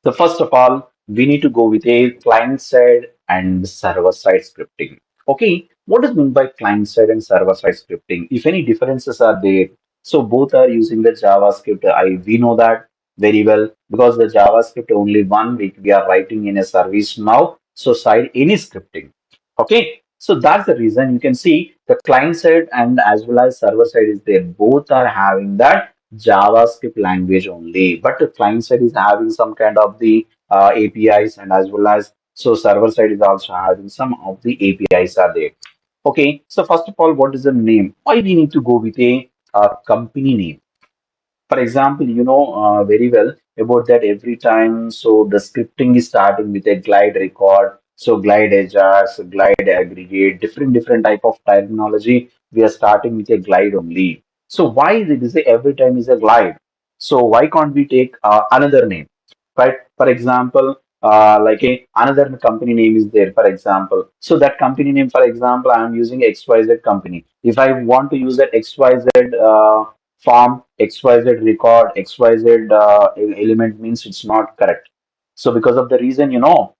So first of all, we need to go with a client side and server side scripting. Okay, what is meant by client side and server side scripting? If any differences are there, so both are using the JavaScript. We know that very well because the JavaScript only one we are writing in a service now. So side any scripting. Okay, so that's the reason you can see the client side and as well as server side is there. Both are having that JavaScript language only, but the client side is having some kind of the APIs and as well as so server side is also having some of the APIs are there. Okay, so first of all, what is the name? Why we need to go with a company name? For example, you know very well about that every time. So the scripting is starting with a glide record. So glide ajax, glide aggregate, different type of terminology. We are starting with a glide only. So why it is a, every time is a glide? So why can't we take another name? Right? For example, like a another company name is there. For example, so that company name, for example, I am using XYZ company. If I want to use that XYZ farm XYZ record, XYZ element means it's not correct. So because of the reason, you know,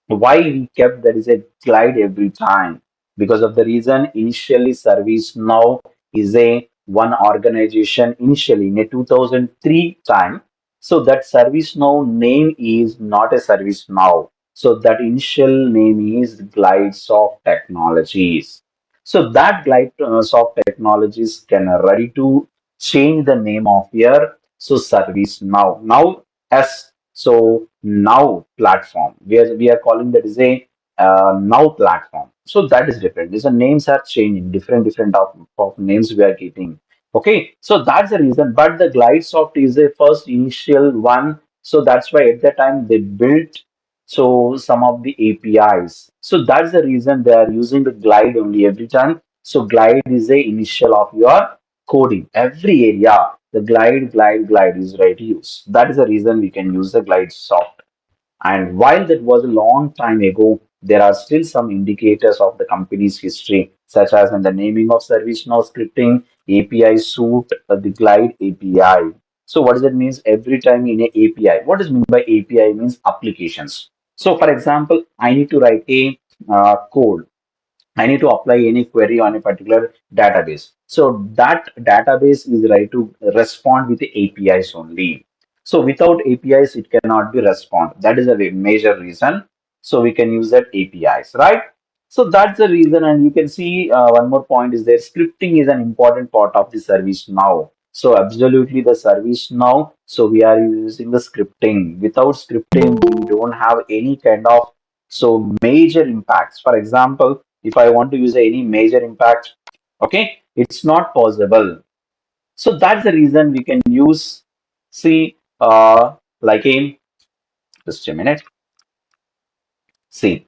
why we kept there is a glide every time because of the reason initially service now is a one organization initially in a 2003 time. So that service now name is not a service now, so that initial name is glide soft technologies. So that glide soft technologies can ready to change the name of your so service now as so now platform. We are calling that is a now platform. So that is different. These are names are changing, different of names we are keeping. Okay, so that's the reason. But the GlideSoft is a first initial one. So that's why at that time they built so some of the APIs. So that's the reason they are using the glide only every time. So glide is a initial of your coding. Every area the glide is right to use. That is the reason we can use the glide soft. And while that was a long time ago, there are still some indicators of the company's history, such as in the naming of ServiceNow scripting, API suite, the glide API. So what does it means? Every time in a API, what is meant by API means applications. So for example, I need to write a code. I need to apply any query on a particular database. So that database is right to respond with the APIs only. So without APIs, it cannot be respond. That is a major reason. So we can use that APIs, right? So that's the reason. And you can see one more point is that scripting is an important part of the service now. So absolutely the service now. So we are using the scripting. Without scripting, we don't have any kind of so major impacts. For example, if I want to use any major impact, okay, it's not possible. So that's the reason we can use, see, like in just a minute, see.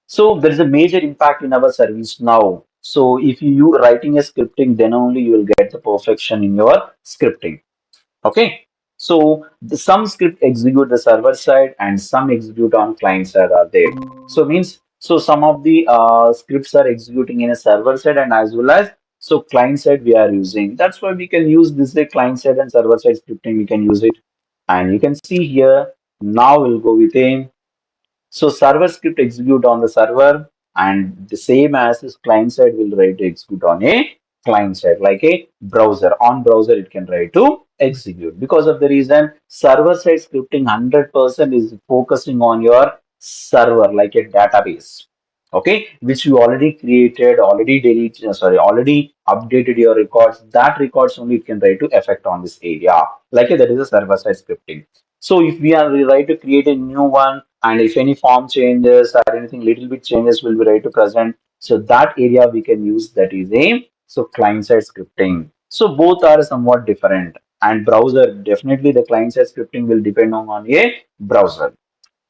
So there is a major impact in our service now. So if you writing a scripting, then only you will get the perfection in your scripting. Okay. So some script execute the server side and some execute on client side are there. So means so some of the scripts are executing in a server side and as well as so client side we are using. That's why we can use this client side and server side scripting. We can use it, and you can see here now we'll go with a so server script execute on the server and the same as this client side will write to execute on a client side like a browser. On browser it can write to execute. Because of the reason server side scripting 100% is focusing on your server like a database. Okay, which you already created, already deleted, sorry, already updated your records. That records only it can write to effect on this area. Like that is a server side scripting. So if we are right to create a new one, and if any form changes or anything little bit changes will be right to present. So that area we can use that is a so client side scripting. So both are somewhat different. And browser, definitely the client side scripting will depend on a browser.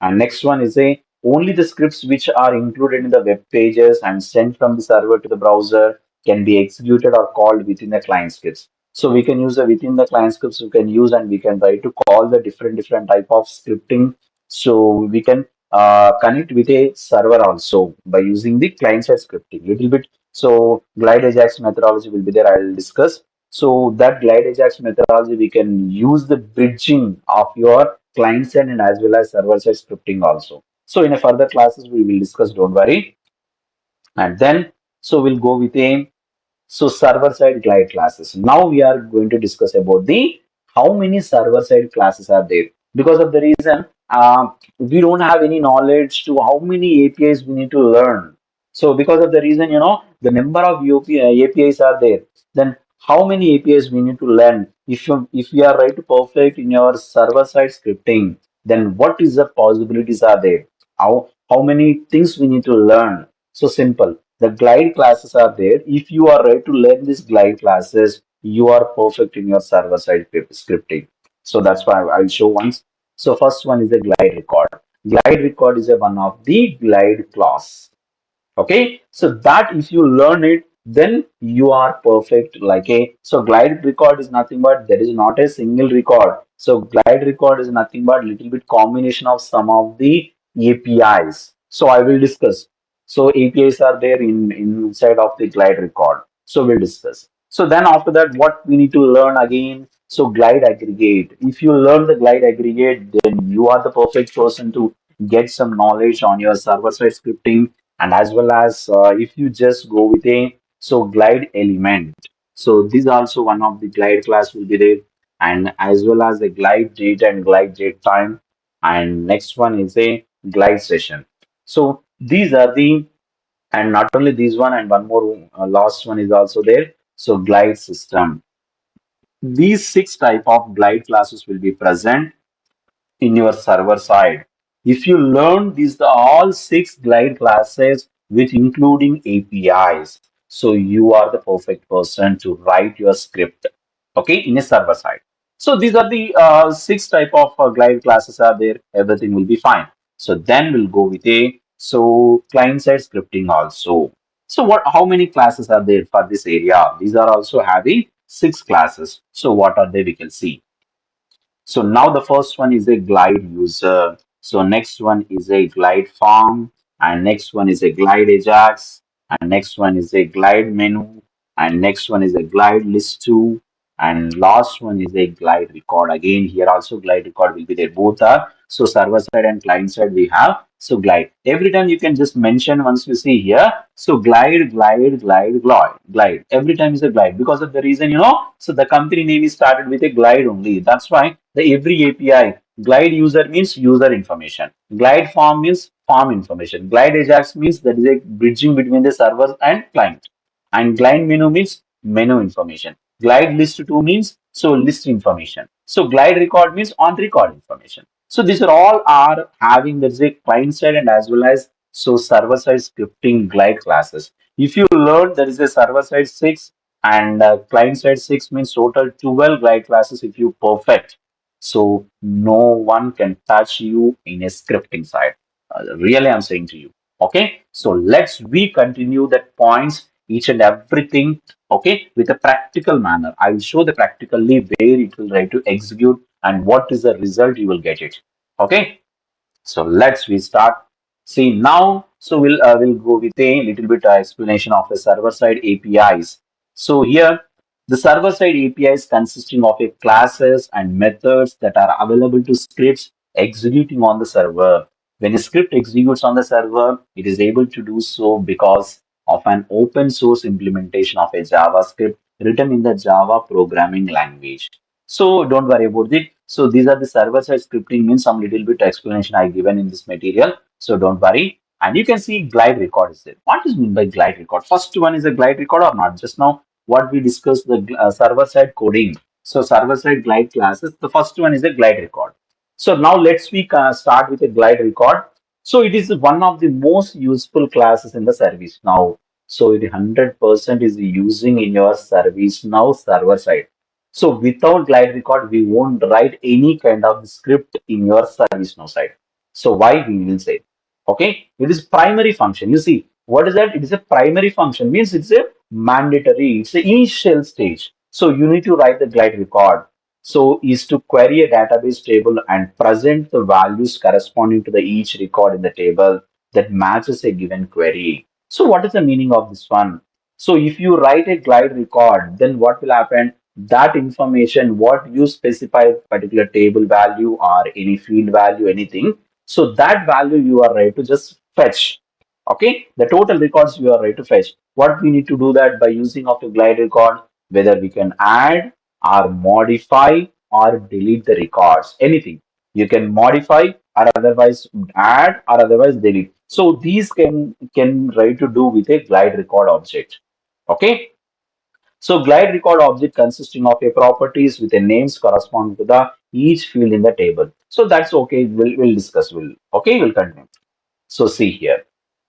And next one is a only the scripts which are included in the web pages and sent from the server to the browser can be executed or called within the client scripts. So we can use the within the client scripts we can use and we can try to call the different type of scripting. So we can connect with a server also by using the client side scripting little bit. So glide ajax methodology will be there. I will discuss. So that glide ajax methodology we can use the bridging of your client side and as well as server side scripting also. So in a further classes, we will discuss, don't worry. And then, so we'll go with a server-side glide classes. Now we are going to discuss about the how many server-side classes are there. Because of the reason we don't have any knowledge to how many APIs we need to learn. So because of the reason, the number of APIs are there. Then how many APIs we need to learn? If you are right to perfect in your server-side scripting, then what is the possibilities are there? How many things we need to learn? So simple. The glide classes are there. If you are ready to learn these glide classes, you are perfect in your server side scripting. So that's why I'll show once. So first one is the glide record. Glide record is a one of the glide class. Okay, so that if you learn it, then you are perfect. Like a so glide record is nothing but there is not a single record. So glide record is nothing but little bit combination of some of the APIs. So I will discuss. So APIs are there in inside of the glide record. So we'll discuss. So then after that, what we need to learn again? So glide aggregate. If you learn the glide aggregate, then you are the perfect person to get some knowledge on your server side scripting, and as well as if you just go with a glide element. So this also one of the glide class will be there, and as well as the glide date and glide date time, and next one is a glide session. So these are the, and not only this one, and one more last one is also there. So glide system. These six type of glide classes will be present in your server side. If you learn these all six glide classes with including APIs, so you are the perfect person to write your script, okay, in a server side. So these are the six type of glide classes are there. Everything will be fine. So then we'll go with a client side scripting also. So what? How many classes are there for this area? These are also having six classes. So what are they? We can see. So now the first one is a glide user. So next one is a glide farm, and next one is a glide Ajax, and next one is a glide menu, and next one is a glide list two, and last one is a glide record. Again, here also glide record will be there. Both are so server side and client side we have. So glide. Every time you can just mention once you see here. So glide, glide, glide, glide, glide. Every time is a glide because of the reason, so the company name is started with a glide only. That's why the every API glide user means user information. Glide form means form information. Glide Ajax means that is a bridging between the server and client. And glide menu means menu information. Glide list 2 means so list information. So glide record means on record information. So these are all are having there's a client side and as well as so server side scripting glide classes. If you learn there is a server side 6 and client side 6 means total 12 glide classes if you perfect. So no one can touch you in a scripting side. Really, I'm saying to you. Okay. So let's we continue that points each and everything. Okay, with a practical manner. I will show the practically where it will try to execute and what is the result you will get it. Okay. So let's we start. See now, so we'll go with a little bit explanation of the server side APIs. So here, the server side APIs consisting of a classes and methods that are available to scripts executing on the server. When a script executes on the server, it is able to do so because of an open source implementation of a JavaScript written in the Java programming language. So don't worry about it. So these are the server side scripting means some little bit explanation I given in this material. So don't worry. And you can see glide record is there. What is meant by glide record? First one is a glide record or not? Just now what we discussed the server side coding. So server side glide classes. The first one is a glide record. So now let's we start with a glide record. So it is one of the most useful classes in the service now. So it 100% is using in your service now server side. So without glide record, we won't write any kind of script in your ServiceNow side. So why we will say, okay, it is primary function. You see, what is that? It is a primary function, means it's a mandatory, it's the initial stage. So you need to write the glide record. So is to query a database table and present the values corresponding to the each record in the table that matches a given query. So what is the meaning of this one? So if you write a glide record, then what will happen? that information, what you specify, particular table value or any field value, anything. So that value you are right to just fetch. Okay, the total records you are right to fetch. What we need to do that by using of the glide record, whether we can add or modify or delete the records, anything. You can modify or otherwise add or otherwise delete. So these can right to do with a glide record object. Okay. So glide record object consisting of a properties with a names corresponding to the each field in the table. So that's okay. We'll discuss. We'll continue. So see here.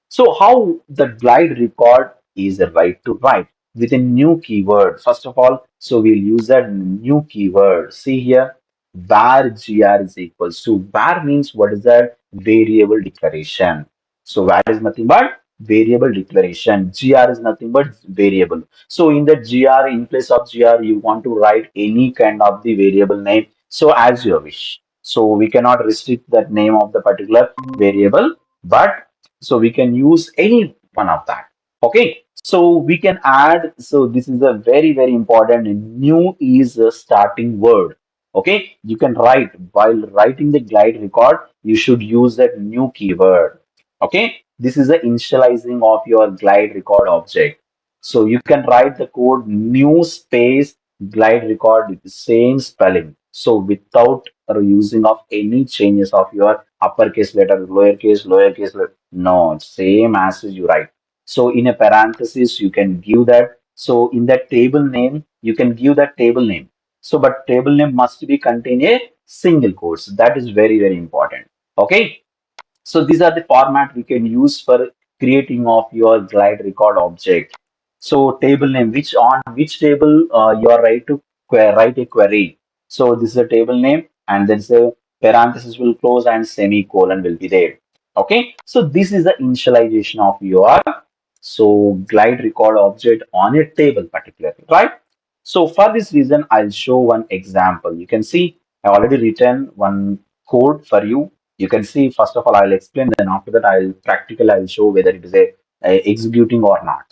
So how the glide record is a right to write with a new keyword. First of all, so we'll use that new keyword. See here, var gr is equals to var means what is that? Variable declaration. So var is nothing but variable declaration. Gr is nothing but variable. So in the gr, in place of gr, you want to write any kind of the variable name. So as you wish. So we cannot restrict that name of the particular variable, but so we can use any one of that. Okay. So we can add. So this is a very, very important. New is a starting word. Okay. You can write while writing the glide record, you should use that new keyword. Okay. This is the initializing of your glide record object. So you can write the code new space glide record with the same spelling. So without using of any changes of your uppercase letter, lowercase letter. No, same as you write. So in a parenthesis, you can give that. So in that table name, you can give that table name. So, but table name must be contain a single quotes. That is very, very important. Okay. So these are the format we can use for creating of your glide record object. So table name, which table you are right to write a query. So this is a table name, and then say parenthesis will close and semicolon will be there. Okay. So this is the initialization of your so glide record object on a table particularly, right? So for this reason, I'll show one example. You can see I already written one code for you. You can see, first of all, I'll explain, then after that, I'll show whether it is a executing or not.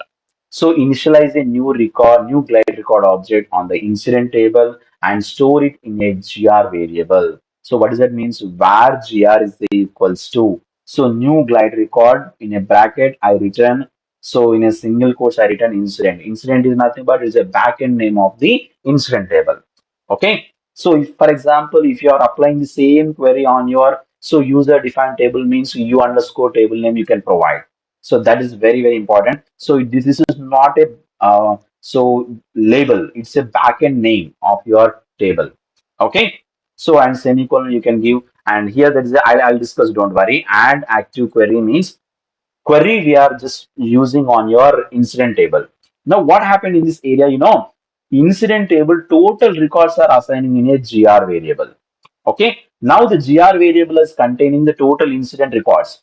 So initialize a new record, new glide record object on the incident table and store it in a gr variable. So what does that means? Var gr is equals to. So new glide record in a bracket, I return. So in a single quotes, I return incident. Incident is nothing but is a backend name of the incident table. Okay. So if, for example, if you are applying the same query on your so user defined table means you underscore table name you can provide. So that is very, very important. So this is not a label. It's a backend name of your table. Okay. So and semicolon you can give. And here that is I'll discuss. Don't worry. And active query means query we are just using on your incident table. Now what happened in this area? Incident table total records are assigning in a gr variable. Okay. Now the gr variable is containing the total incident records.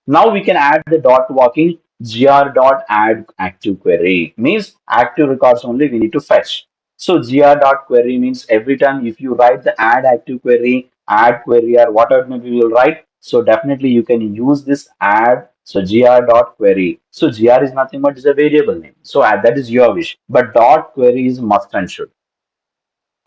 Now we can add the dot walking gr dot add active query means active records only we need to fetch. So gr dot query means every time if you write the add active query, add query or whatever maybe you will write. So definitely you can use this add. So gr dot query. So gr is nothing but is a variable name. So add, that is your wish. But dot query is must and should.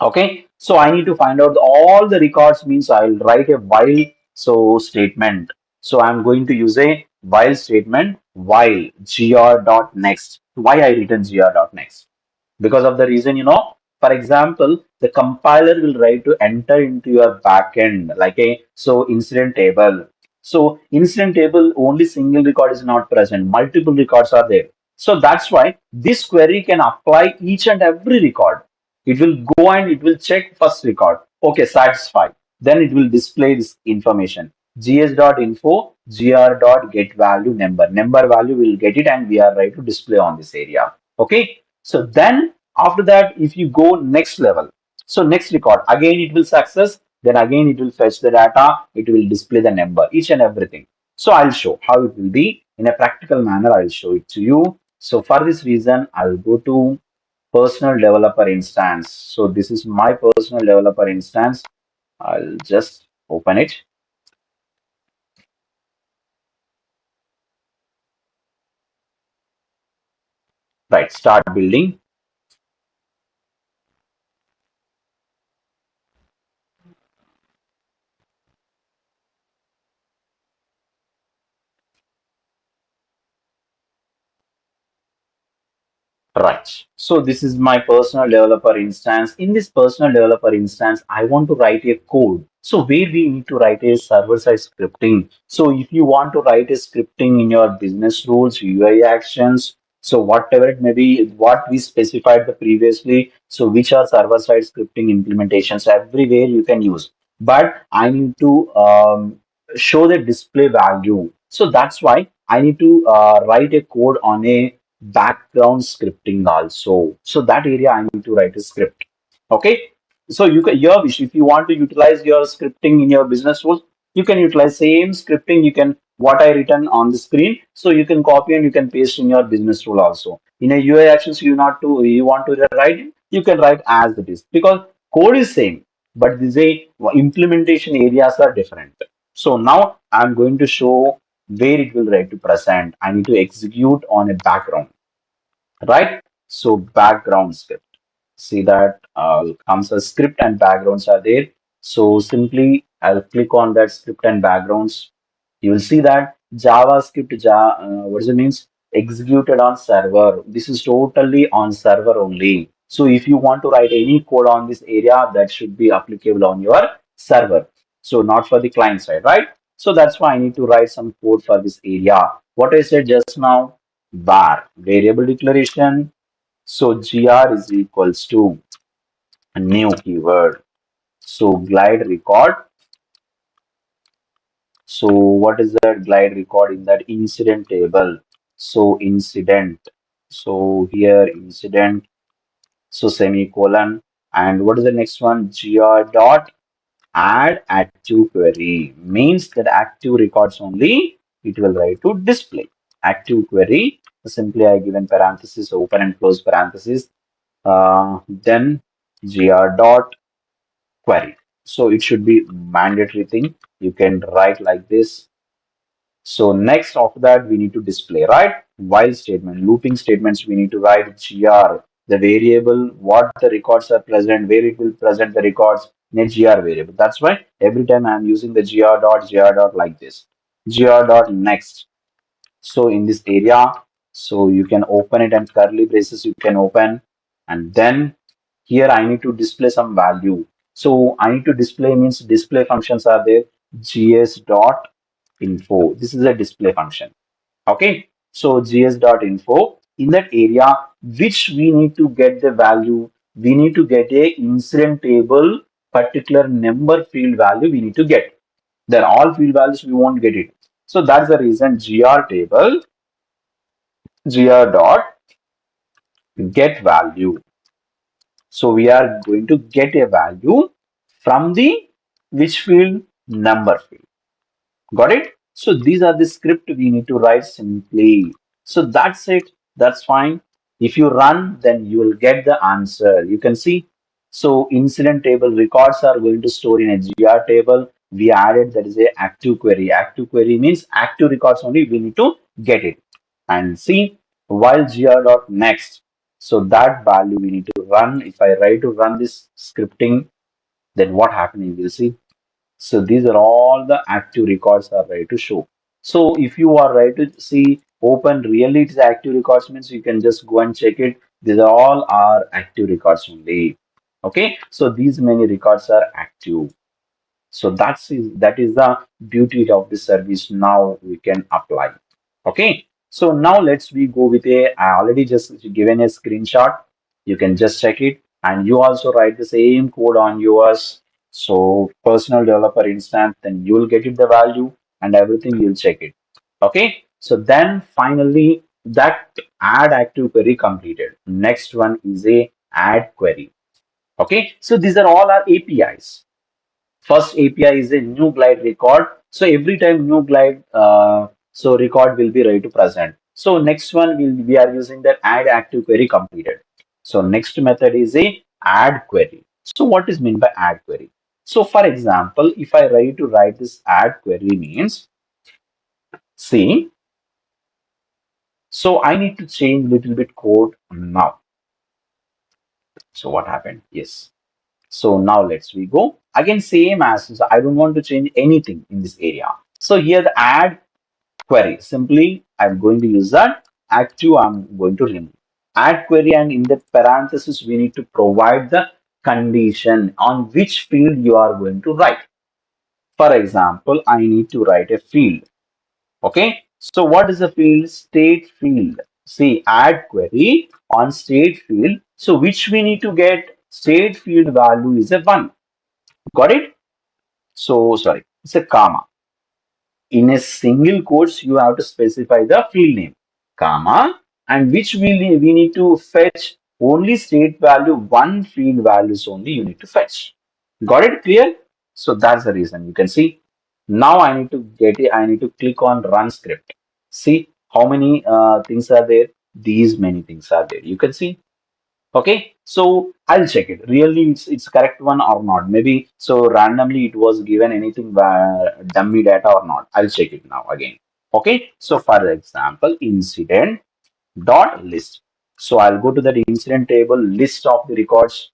Okay, so I need to find out all the records means I'll write a while so statement. So I'm going to use a while statement while gr dot next. Why I written gr dot next? Because of the reason, for example, the compiler will try to enter into your backend like a so incident table. So incident table only single record is not present, multiple records are there. So that's why this query can apply each and every record. It will go and it will check first record. Okay, satisfied. Then it will display this information. gs.info gr.get value number. Number value will get it and we are right to display on this area. Okay. So then after that, if you go next level, so next record, again it will success, then again it will fetch the data, it will display the number, each and everything. So I'll show how it will be in a practical manner. I'll show it to you. So for this reason, I'll go to personal developer instance. So this is my personal developer instance. I'll just open it. Right, start building. Right. So this is my personal developer instance. In this personal developer instance, I want to write a code. So where we need to write a server-side scripting. So if you want to write a scripting in your business rules, UI actions, so whatever it may be, what we specified the previously, so which are server-side scripting implementations, everywhere you can use. But I need to show the display value. So that's why I need to write a code on a background scripting also. So that area I need to write a script. Okay. So you can your wish if you want to utilize your scripting in your business rules, you can utilize same scripting. You can what I written on the screen. So you can copy and you can paste in your business rule also. In a UI actions, you want to write it, you can write as it is because code is same, but this a implementation areas are different. So now I'm going to show where it will write to present. I need to execute on a background, right? So background script. See that comes a script and backgrounds are there. So simply I'll click on that script and backgrounds. You will see that JavaScript, what does it means? Executed on server. This is totally on server only. So if you want to write any code on this area, that should be applicable on your server. So not for the client side, right? So that's why I need to write some code for this area. What I said just now, var variable declaration. So gr is equals to a new keyword. So glide record. So what is that glide record in that incident table? So incident. So here incident. So semicolon. And what is the next one? Gr dot add active query means that active records only it will write to display. Active query. Simply I given parenthesis, open and close parenthesis. Then gr dot query. So it should be mandatory thing. You can write like this. So next after that we need to display, right? While statement, looping statements, we need to write gr, the variable, what the records are present, where it will present the records in a gr variable. That's why every time I'm using the gr dot like this. Gr dot next. So in this area, so you can open it and curly braces you can open, and then here I need to display some value. So I need to display means display functions are there. Gs dot info. This is a display function. Okay. So gs dot info in that area which we need to get the value. We need to get a incident table particular number field value we need to get. Then all field values we won't get it. So that's the reason gr table gr dot get value. So we are going to get a value from the which field number field. Got it? So these are the script we need to write simply. So that's it. That's fine. If you run, then you will get the answer. You can see. So incident table records are going to store in a GR table. We added that is a active query. Active query means active records only. We need to get it. And see while gr dot next. So that value we need to run. If I try to run this scripting, then what happened you will see. So these are all the active records are ready to show. So if you are ready to see open really it is active records means you can just go and check it. These are all are active records only. Okay. So these many records are active. So that is the beauty of the service now we can apply. Okay. So now let's we go with a I already just given a screenshot. You can just check it and you also write the same code on yours. So personal developer instance, then you will get it the value and everything you'll check it. Okay. So then finally that add active query completed. Next one is a add query. Okay. So these are all our APIs. First API is a new glide record. So every time new glide so record will be ready to present. So next one we are using that add active query completed. So next method is a add query. So what is meant by add query? So for example, if I ready to write this add query means see, so I need to change little bit code now. So what happened? Yes. So now let's we go again same as so I don't want to change anything in this area. So here the add query simply I'm going to use that active I'm going to remove. add query, and in the parenthesis, we need to provide the condition on which field you are going to write. For example, I need to write a field. Okay. So what is the field? State field. See, add query on state field. So which we need to get? State field value is a 1. Got it? So sorry, it's a comma. In a single quotes, you have to specify the field name, comma, and which we need to fetch only state value, one field values only you need to fetch. Got it clear? So that's the reason. You can see now I need to get it. I need to click on run script. See how many things are there. These many things are there. You can see. Okay, so I'll check it. Really, it's correct one or not. Maybe so randomly it was given anything dummy data or not. I'll check it now again. Okay, so for example, incident dot list. So I'll go to that incident table list of the records.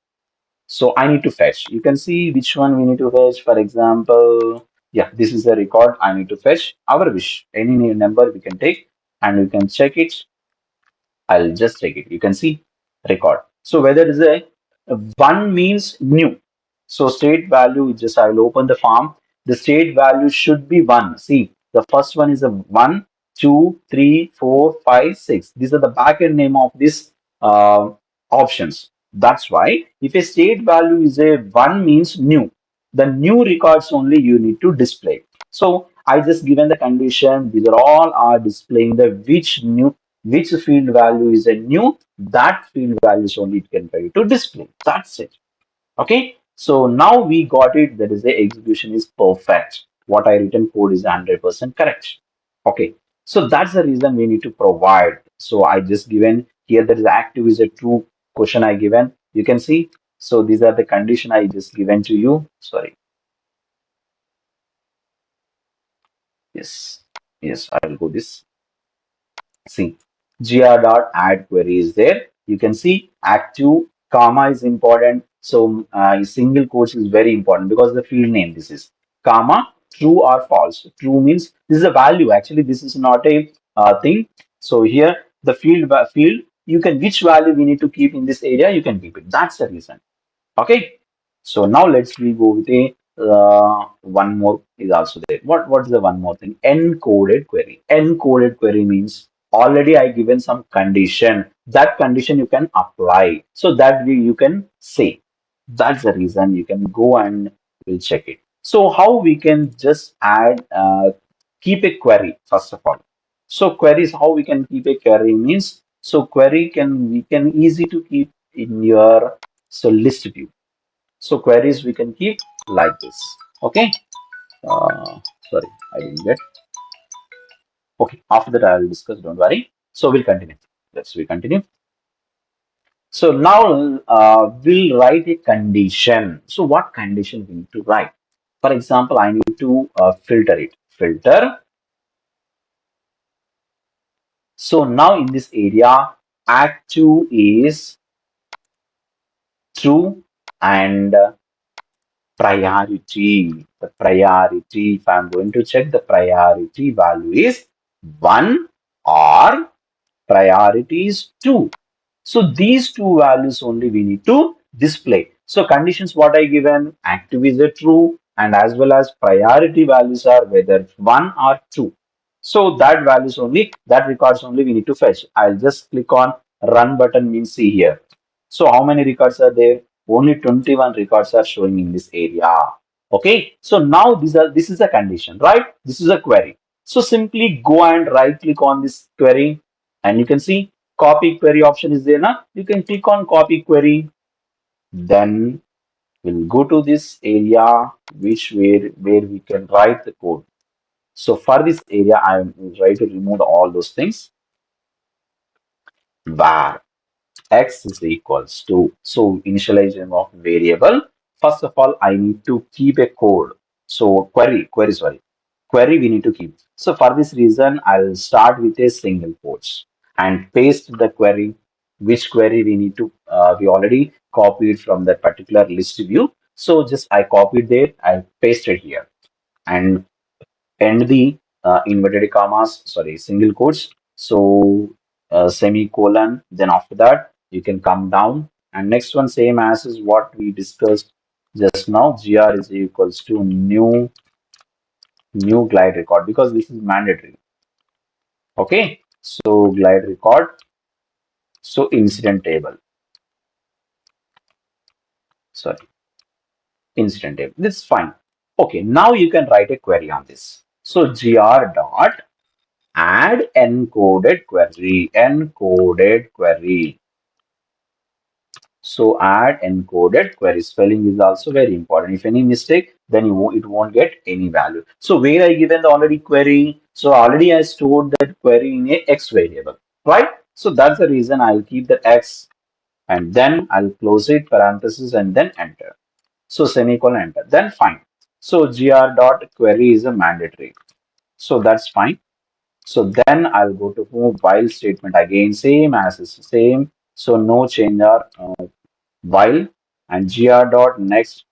So I need to fetch. You can see which one we need to fetch. For example, yeah, this is the record I need to fetch. Our wish, any number we can take and we can check it. I'll just take it. You can see record. So whether it is a one means new. So state value, just I will open the form. The state value should be one. See, the first one is a one, two, three, four, five, six. These are the backend name of this options. That's why if a state value is a one means new, the new records only you need to display. So I just given the condition. These are all are displaying the which field value is a new, that field values only it can try to display. That's it. Okay. So now we got it. That is the execution is perfect. What I written code is 100% correct. Okay. So that's the reason we need to provide. So I just given here that is active is a true question I given. You can see. So these are the condition I just given to you. Sorry. Yes. Yes. I will go this. See, gr.add query is there. You can see active comma is important. So single quotes is very important because the field name this is comma true or false. True means this is a value. Actually, this is not a thing. So here the field you can which value we need to keep in this area you can keep it. That's the reason. Okay. So now let's we go with a one more is also there. What is the one more thing? Encoded query. Encoded query means already I given some condition. That condition you can apply. So that way you can say. That's the reason you can go and we'll check it. So how we can just add keep a query first of all. So queries how we can keep a query means so query can we can easy to keep in your so list view. So queries we can keep like this. Okay. Sorry, I didn't get. Okay. After that, I will discuss. Don't worry. So we'll continue. Let's we continue. So now we'll write a condition. So what condition we need to write? For example, I need to filter it. Filter. So now in this area, active is true and priority. The priority, if I'm going to check the priority value is 1 or priority is 2. So these two values only we need to display. So conditions what I given active is a true and as well as priority values are whether 1 or 2. So that values only that records only we need to fetch. I'll just click on run button means see here. So how many records are there? Only 21 records are showing in this area. Okay. So now this is a condition, right? This is a query. So simply go and right click on this query and you can see copy query option is there now. You can click on copy query. Then we'll go to this area where we can write the code. So for this area, I will try to remove all those things. Var x is equals to so initialization of variable. First of all, I need to keep a code. So query we need to keep. So for this reason, I'll start with a single quotes and paste the query. Which query we need to we already copied from that particular list view. So just I copied there, I pasted here and end the inverted commas, sorry, single quotes. So semicolon. Then after that, you can come down. And next one, same as is what we discussed just now. Gr is equals to new glide record because this is mandatory. Okay. So glide record. So incident table. Sorry, incident table. This is fine. Okay. Now you can write a query on this. So gr dot add encoded query. Encoded query. So add encoded query. Spelling is also very important. If any mistake, then it won't get any value. So where I given the already query. So already I stored that query in a X variable, right? So that's the reason I'll keep the X and then I'll close it, parenthesis, and then enter. So semicolon enter. Then fine. So gr dot query is a mandatory. So that's fine. So then I'll go to move while statement again, same as is same. So no change or while and gr dot next.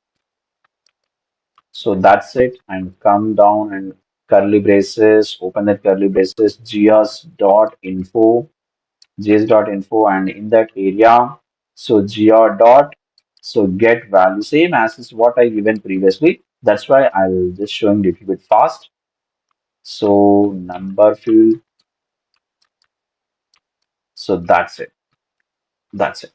So that's it. And come down and curly braces, open that curly braces, gs dot info, gs dot info, and in that area, so gr dot, so get value, same as is what I given previously. That's why I'll just showing a little bit fast. So number field. So that's it. That's it.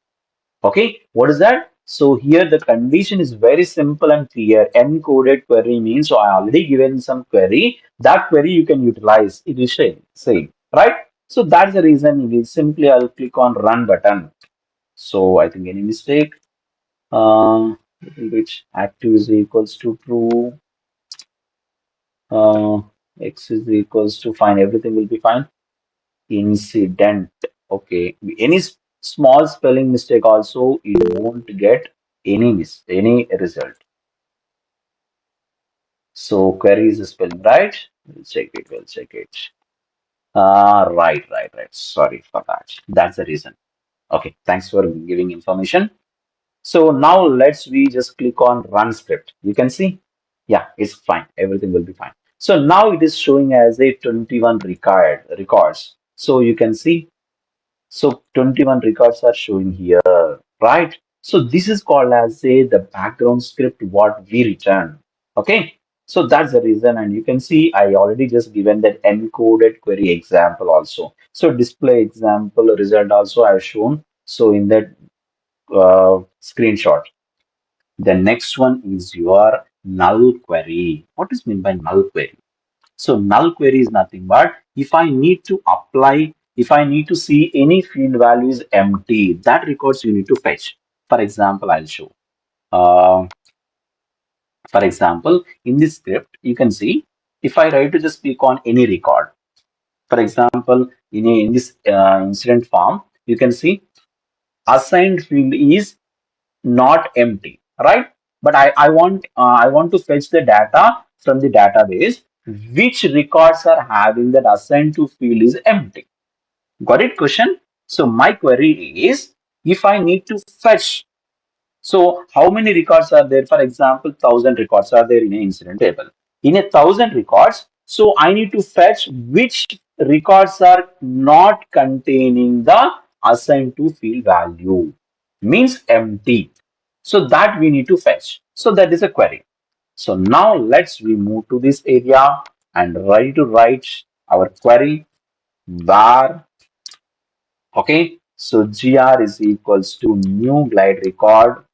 Okay, what is that? So here the condition is very simple and clear. Encoded query means, so I already given some query. That query you can utilize. It is same, right? So that's the reason it is simply I'll click on run button. So I think any mistake, which active is equals to true, uh, x is equals to fine. Everything will be fine. Incident. Okay, any small spelling mistake also you won't get any result. So query is spelling right. We'll check it. We'll check it. Right. Sorry for that. That's the reason. Okay, thanks for giving information. So now let's we just click on run script. You can see, yeah, it's fine. Everything will be fine. So now it is showing as a 21 records. So you can see, so 21 records are showing here, right? So this is called as the background script what we return. Okay. So that's the reason. And you can see I already just given that encoded query example also. So display example result also I've shown. So in that screenshot. The next one is your null query. What is meant by null query? So null query is nothing but if I need to apply, if I need to see any field value is empty, that records you need to fetch. For example, I'll show. Uh, for example, in this script, you can see if I try to just click on any record. For example, in this incident form, you can see assigned field is not empty, right? But I want to fetch the data from the database. Which records are having that assigned to field is empty? Got it? Question. So my query is if I need to fetch. So how many records are there? For example, 1,000 records are there in an incident table. In 1,000 records, so I need to fetch which records are not containing the assigned to field value. Means empty. So that we need to fetch. So that is a query. So now let's we move to this area and ready to write our query var. Okay. So gr is equals to new glide record.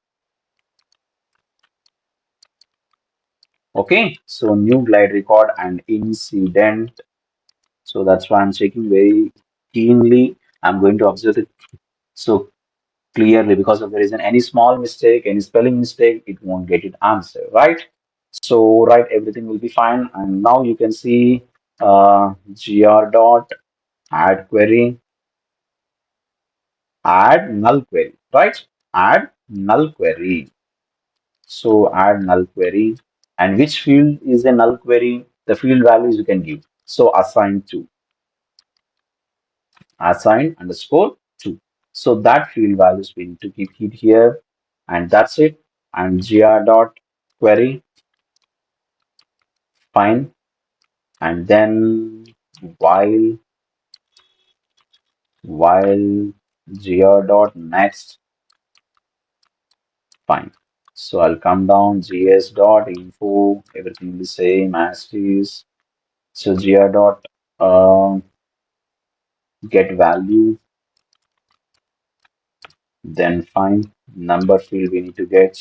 Okay, so new glide record and incident. So that's why I'm checking very keenly. I'm going to observe it so clearly because if there isn't any small mistake, any spelling mistake, it won't get it answer, right? So right, everything will be fine. And now you can see gr dot add query, add null query, right? Add null query. So add null query. And which field is a null query? The field values you can give. So assign underscore to. So that field values we need to keep it here. And that's it. And gr dot query, fine. And then while while gr dot next, fine. So I'll come down gs dot info, everything the same as is. So gr dot get value, then fine. Number field we need to get,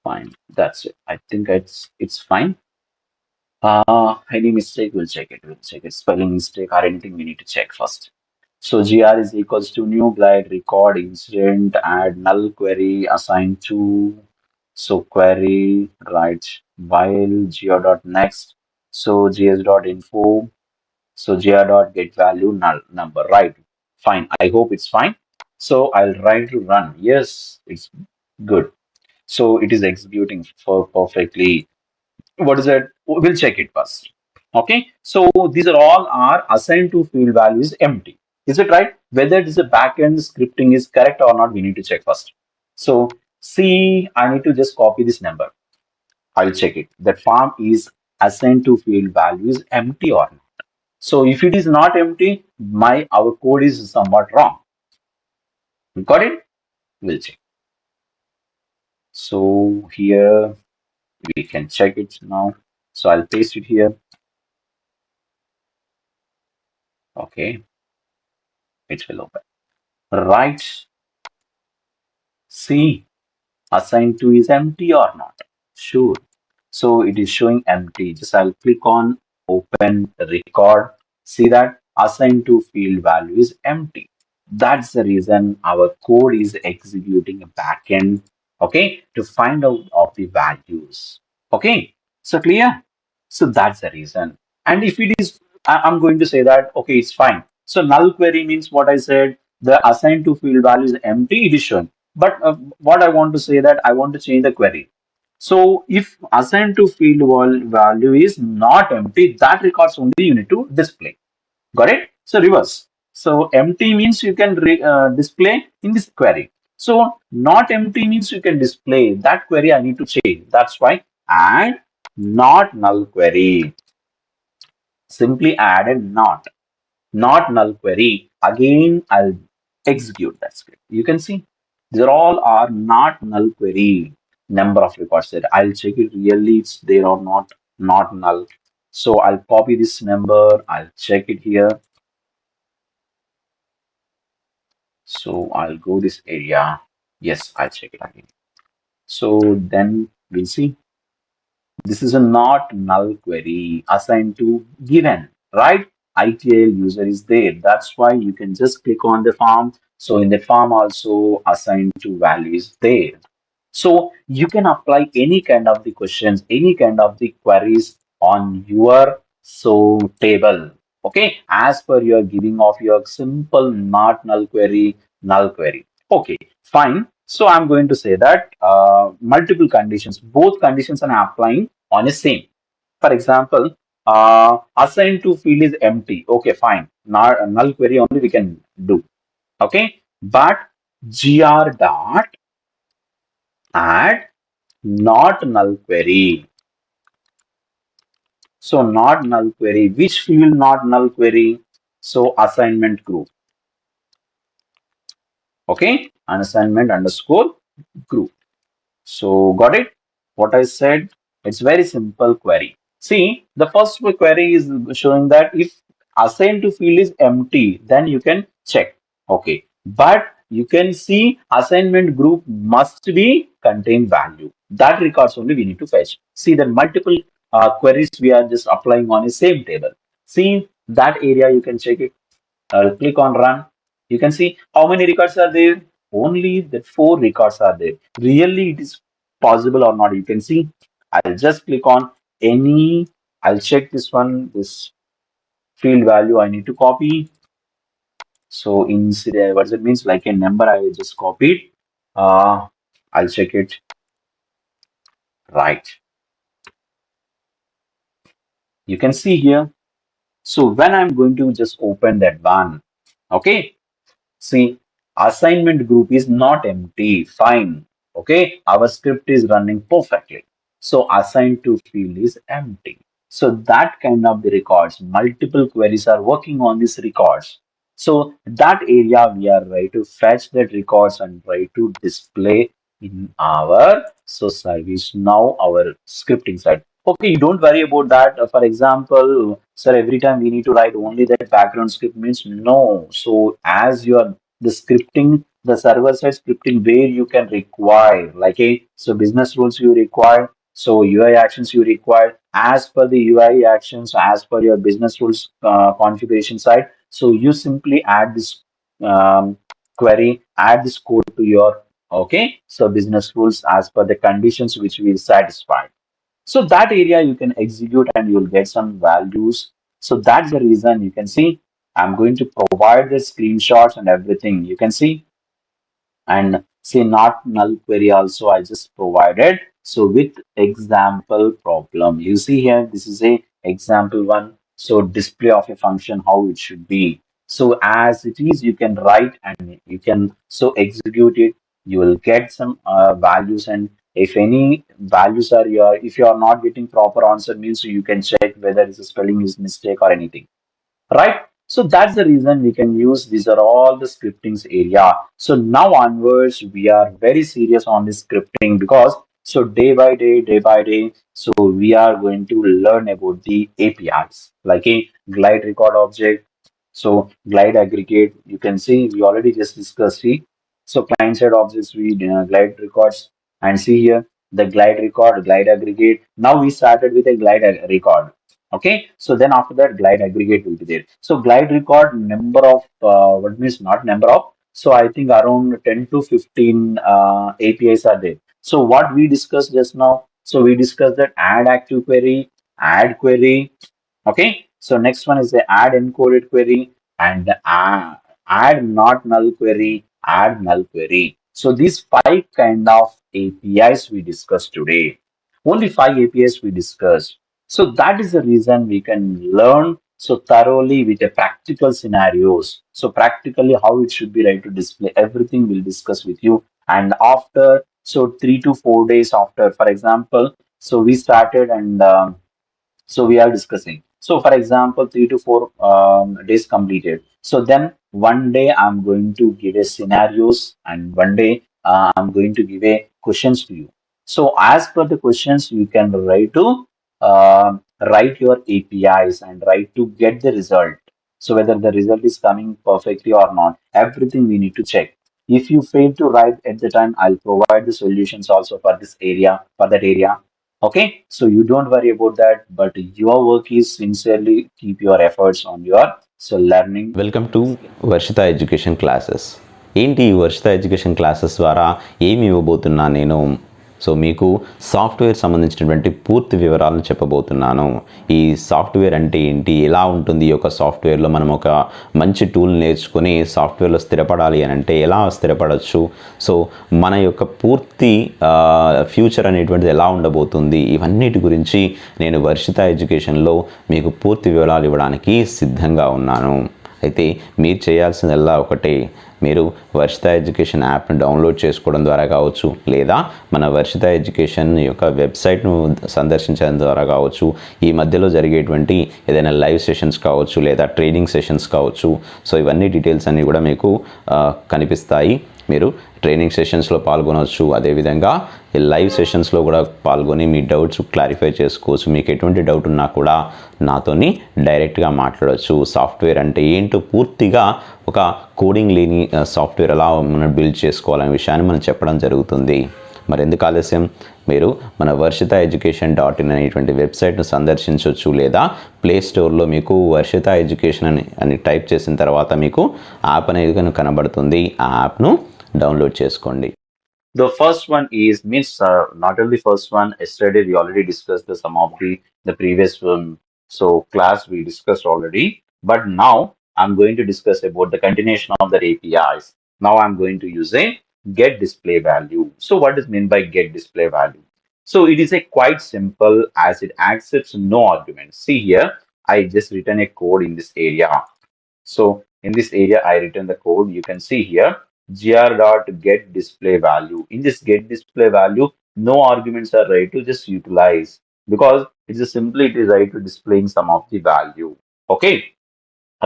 fine. That's it. I think it's fine. Any mistake, we'll check it. We'll check it. Spelling mistake or anything we need to check first. So gr is equals to new glide record incident add null query assigned to, so query right while gr dot next, so gs dot info, so gr dot get value null number, right? Fine. I hope it's fine. So I'll try to run. Yes, it's good. So it is executing for perfectly. What is it? We'll check it first. Okay, so these are all are assigned to field values empty. Is it right? Whether it is a backend scripting is correct or not, we need to check first. So see, I need to just copy this number. I'll check it. That farm is assigned to field values empty or not. So if it is not empty, my our code is somewhat wrong. Got it? We'll check. So here we can check it now. So I'll paste it here. Okay, it will open. Right. See, assigned to is empty or not? Sure. So it is showing empty. Just I'll click on open record. See that assigned to field value is empty. That's the reason our code is executing a backend, okay, to find out of the values. Okay, so clear? So that's the reason. And if it is, I'm going to say that, okay, it's fine. So null query means what I said, the assigned to field value is empty, it is shown. But what I want to say that I want to change the query. So if assigned to field value is not empty, that records only you need to display. Got it? So reverse. So empty means you can display in this query. So not empty means you can display that query. I need to change. That's why add not null query. Simply add a not null query. Again, I'll execute that script. You can see these are all are not null query. Number of records there. I'll check it really it's there or not null. So I'll copy this number. I'll check it here. So I'll go this area. Yes, I'll check it again. So then we'll see. This is a not null query assigned to given, right? ITL user is there. That's why you can just click on the form. So in the form also assigned to value is there. So you can apply any kind of the questions, any kind of the queries on your so table. Okay, as per your giving of your simple not null query, null query. Okay, fine. So I'm going to say that multiple conditions, both conditions are applying on a same. For example, assigned to field is empty. Okay, fine. Null query only we can do. Okay, but gr dot add not null query. So not null query. Which field not null query? So assignment group. Okay, unassignment underscore group. So got it? What I said? It's very simple query. See, the first query is showing that if assigned to field is empty, then you can check. Okay, but you can see assignment group must be contain value. That records only we need to fetch. See that multiple queries we are just applying on a same table. See that area you can check it. Click on run. You can see how many records are there. Only the 4 records are there. Really, it is possible or not. You can see. I'll just click on any. I'll check this one. This field value I need to copy. So instead, what does it means? Like a number, I will just copy it. I'll check it. Right. You can see here. So when I'm going to just open that one, okay. See, assignment group is not empty. Fine. Okay. Our script is running perfectly. So assigned to field is empty. So that kind of the records, multiple queries are working on these records. So that area we are try to fetch that records and try to display in our service now our scripting side. Okay, you don't worry about that. For example, sir, every time we need to write only that background script means no. So as you are the scripting, the server side scripting where you can require like a business rules you require, so UI actions you require as per the UI actions as per your business rules configuration side. So you simply add this query, add this code to your okay. So business rules as per the conditions which we satisfied. So that area you can execute and you'll get some values. So that's the reason you can see I'm going to provide the screenshots and everything. You can see and say not null query also I just provided. So with example problem, you see here, this is a example one. So display of a function, how it should be. So as it is, you can write and you can so execute it. You will get some values, and if any values are your, if you are not getting proper answer means you can check whether it's a spelling is mistake or anything, right? So that's the reason we can use, these are all the scriptings area. So now onwards we are very serious on this scripting because so day by day, so we are going to learn about the APIs like a glide record object, so glide aggregate. You can see we already just discussed it. So client side objects we glide records, and see here the glide record, glide aggregate. Now we started with a record. Okay, so then after that, glide aggregate will be there. So glide record number of what means not number of. So I think around 10 to 15 APIs are there. So what we discussed just now. So we discussed that add active query, add query. Okay, so next one is the add encoded query and add not null query, add null query. So these five kind of APIs we discussed today. Only five APIs we discussed. So that is the reason we can learn so thoroughly with the practical scenarios. So practically how it should be right to display everything we'll discuss with you. And after so 3 to 4 days after, for example, so we started and so we are discussing. So for example, 3 to 4 days completed. So then one day I'm going to give a scenarios and one day I'm going to give a questions to you. So as per the questions, you can write to write your APIs and write to get the result. So whether the result is coming perfectly or not, everything we need to check. If you fail to write at the time, I'll provide the solutions also for this area, for that area. Okay, so you don't worry about that, but your work is sincerely keep your efforts on your so learning welcome to skill. Varshita education classes. ఏంటి ఈ Varshita education classes ద్వారా ఏమి ఇవ్వబోతున్నా నేను? So మీకు software సంబంధించినటువంటి పూర్తి వివరాలను చెప్పబోతున్నాను. ఈ సాఫ్ట్వేర్ అంటే ఏంటి, ఎలా ఉంటుంది, ఈ యొక్క సాఫ్ట్వేర్లో మనం ఒక మంచి టూల్ నేర్చుకొని సాఫ్ట్వేర్లో స్థిరపడాలి అని అంటే ఎలా స్థిరపడవచ్చు, సో మన యొక్క పూర్తి ఫ్యూచర్ అనేటువంటిది ఎలా ఉండబోతుంది, ఇవన్నిటి గురించి నేను వర్షిత ఎడ్యుకేషన్లో మీకు పూర్తి వివరాలు ఇవ్వడానికి సిద్ధంగా ఉన్నాను. అయితే మీరు చేయాల్సిందల్లా ఒకటే, మీరు వర్షిత ఎడ్యుకేషన్ యాప్ని డౌన్లోడ్ చేసుకోవడం ద్వారా కావచ్చు, లేదా మన వర్షిత ఎడ్యుకేషన్ యొక్క వెబ్సైట్ను సందర్శించడం ద్వారా కావచ్చు, ఈ మధ్యలో జరిగేటువంటి ఏదైనా లైవ్ సెషన్స్ కావచ్చు లేదా ట్రైనింగ్ సెషన్స్ కావచ్చు, సో ఇవన్నీ డీటెయిల్స్ అన్నీ కూడా మీకు కనిపిస్తాయి. మీరు ట్రైనింగ్ సెషన్స్లో పాల్గొనవచ్చు, అదేవిధంగా ఈ లైవ్ సెషన్స్లో కూడా పాల్గొని మీ డౌట్స్ క్లారిఫై చేసుకోవచ్చు. మీకు ఎటువంటి డౌట్ ఉన్నా కూడా నాతోని డైరెక్ట్గా మాట్లాడవచ్చు. సాఫ్ట్వేర్ అంటే ఏంటో పూర్తిగా ఒక కోడింగ్ లేని సాఫ్ట్వేర్ ఎలా మనం బిల్డ్ చేసుకోవాలనే విషయాన్ని మనం చెప్పడం జరుగుతుంది. మరి ఎందుకు ఆలస్యం, మీరు మన వర్షిత ఎడ్యుకేషన్ .in అనేటువంటి వెబ్సైట్ను సందర్శించవచ్చు, లేదా ప్లే స్టోర్లో మీకు వర్షిత ఎడ్యుకేషన్ అని టైప్ చేసిన తర్వాత మీకు యాప్ అనేది కనబడుతుంది. ఆ యాప్ను డౌన్లోడ్ చేసుకోండి. The first one is means not only first one. Yesterday we already discussed some of the previous so class we discussed already. But now I'm going to discuss about the continuation of the APIs. Now I'm going to use a get display value. So what does mean by get display value? So it is a quite simple as it accepts no arguments. See here, I just written a code in this area. So in this area, I written the code. You can see here gr.get display value. In this get display value, no arguments are ready to just utilize. because it's just simply it is right to displaying some of the value. Okay.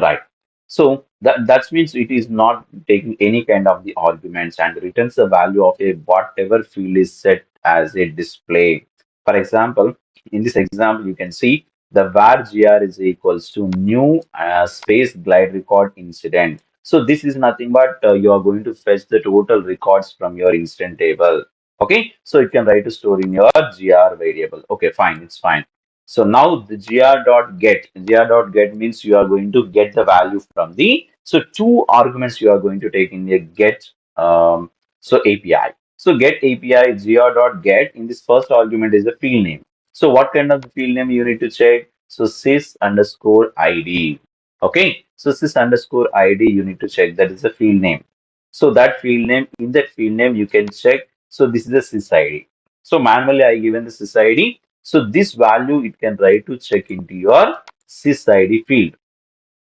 Right. So that means it is not taking any kind of the arguments and returns the value of a whatever field is set as a display. For example, in this example, you can see the var gr is equals to new space glide record incident. So this is nothing but you are going to fetch the total records from your incident table. Okay, so you can write to store in your gr variable. Okay, fine, it's fine. So now the gr.get means you are going to get the value from the, so two arguments you are going to take in the get so API. So get API gr.get, in this first argument is the field name. So what kind of field name you need to check? So sys underscore ID. Okay. So sys underscore ID you need to check, that is the field name. So that field name, in that field name you can check. So this is the sys ID. So manually I given the sys ID. So this value it can try to check into your sysID field.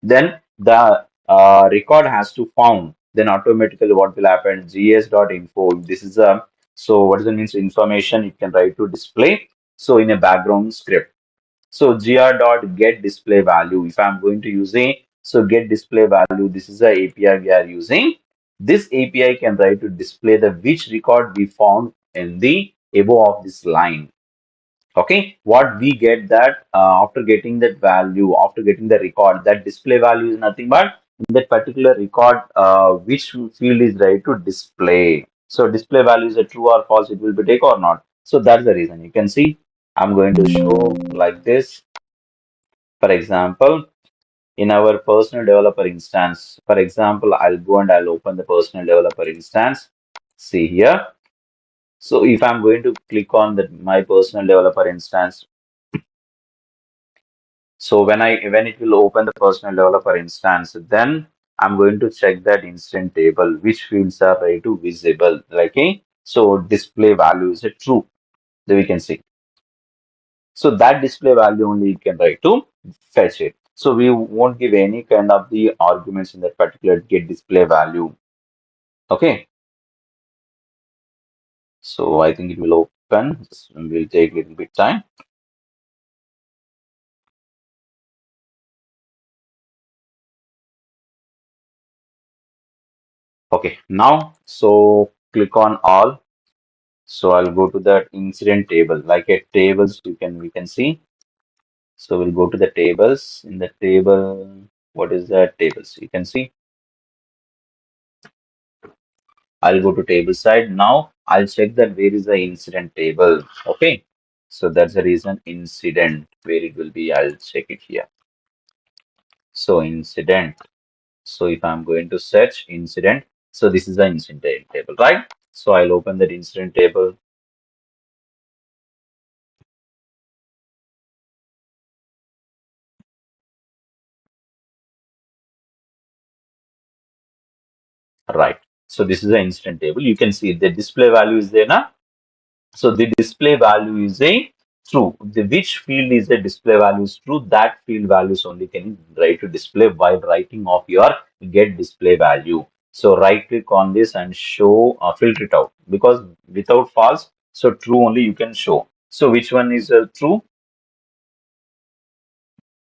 Then the record has to found. Then automatically what will happen? gs.info. This is a, so what is the means information it can try to display. So in a background script. So gr.get display value. If I'm going to use a, so get display value. This is the API we are using. This API can try to display the which record we found in the above of this line. Okay, what we get that after getting that value, after getting the record, that display value is nothing but in that particular record which field is right to display. So display value is a true or false, it will be take or not. So that's the reason you can see I'm going to show like this. For example, in our personal developer instance, for example, I'll go and I'll open the personal developer instance. See here. So if I'm going to click on the my personal developer instance, so when it will open the personal developer instance, then I'm going to check that instant table, which fields are right to visible. Like a, so display value is a true. Then we can see. So that display value only you can write to fetch it. So we won't give any kind of the arguments in that particular get display value. Okay. So I think it will open. Will take a little bit time. Okay. Now, so click on all. So I'll go to that incident table, like a tables we can see. So we'll go to the tables. In the table, what is that tables? You can see. I'll go to table side. Now I'll check that where is the incident table. Okay. So that's the reason incident where it will be. I'll check it here. So incident. So if I'm going to search incident, so this is the incident table, right? So I'll open that incident table. Right. So this is the incident table. You can see the display value is there now. So the display value is a true. The which field is the display value is true, that field values only can write to display while writing of your get display value. So right click on this and show filter it out, because without false, so true only you can show. So which one is true?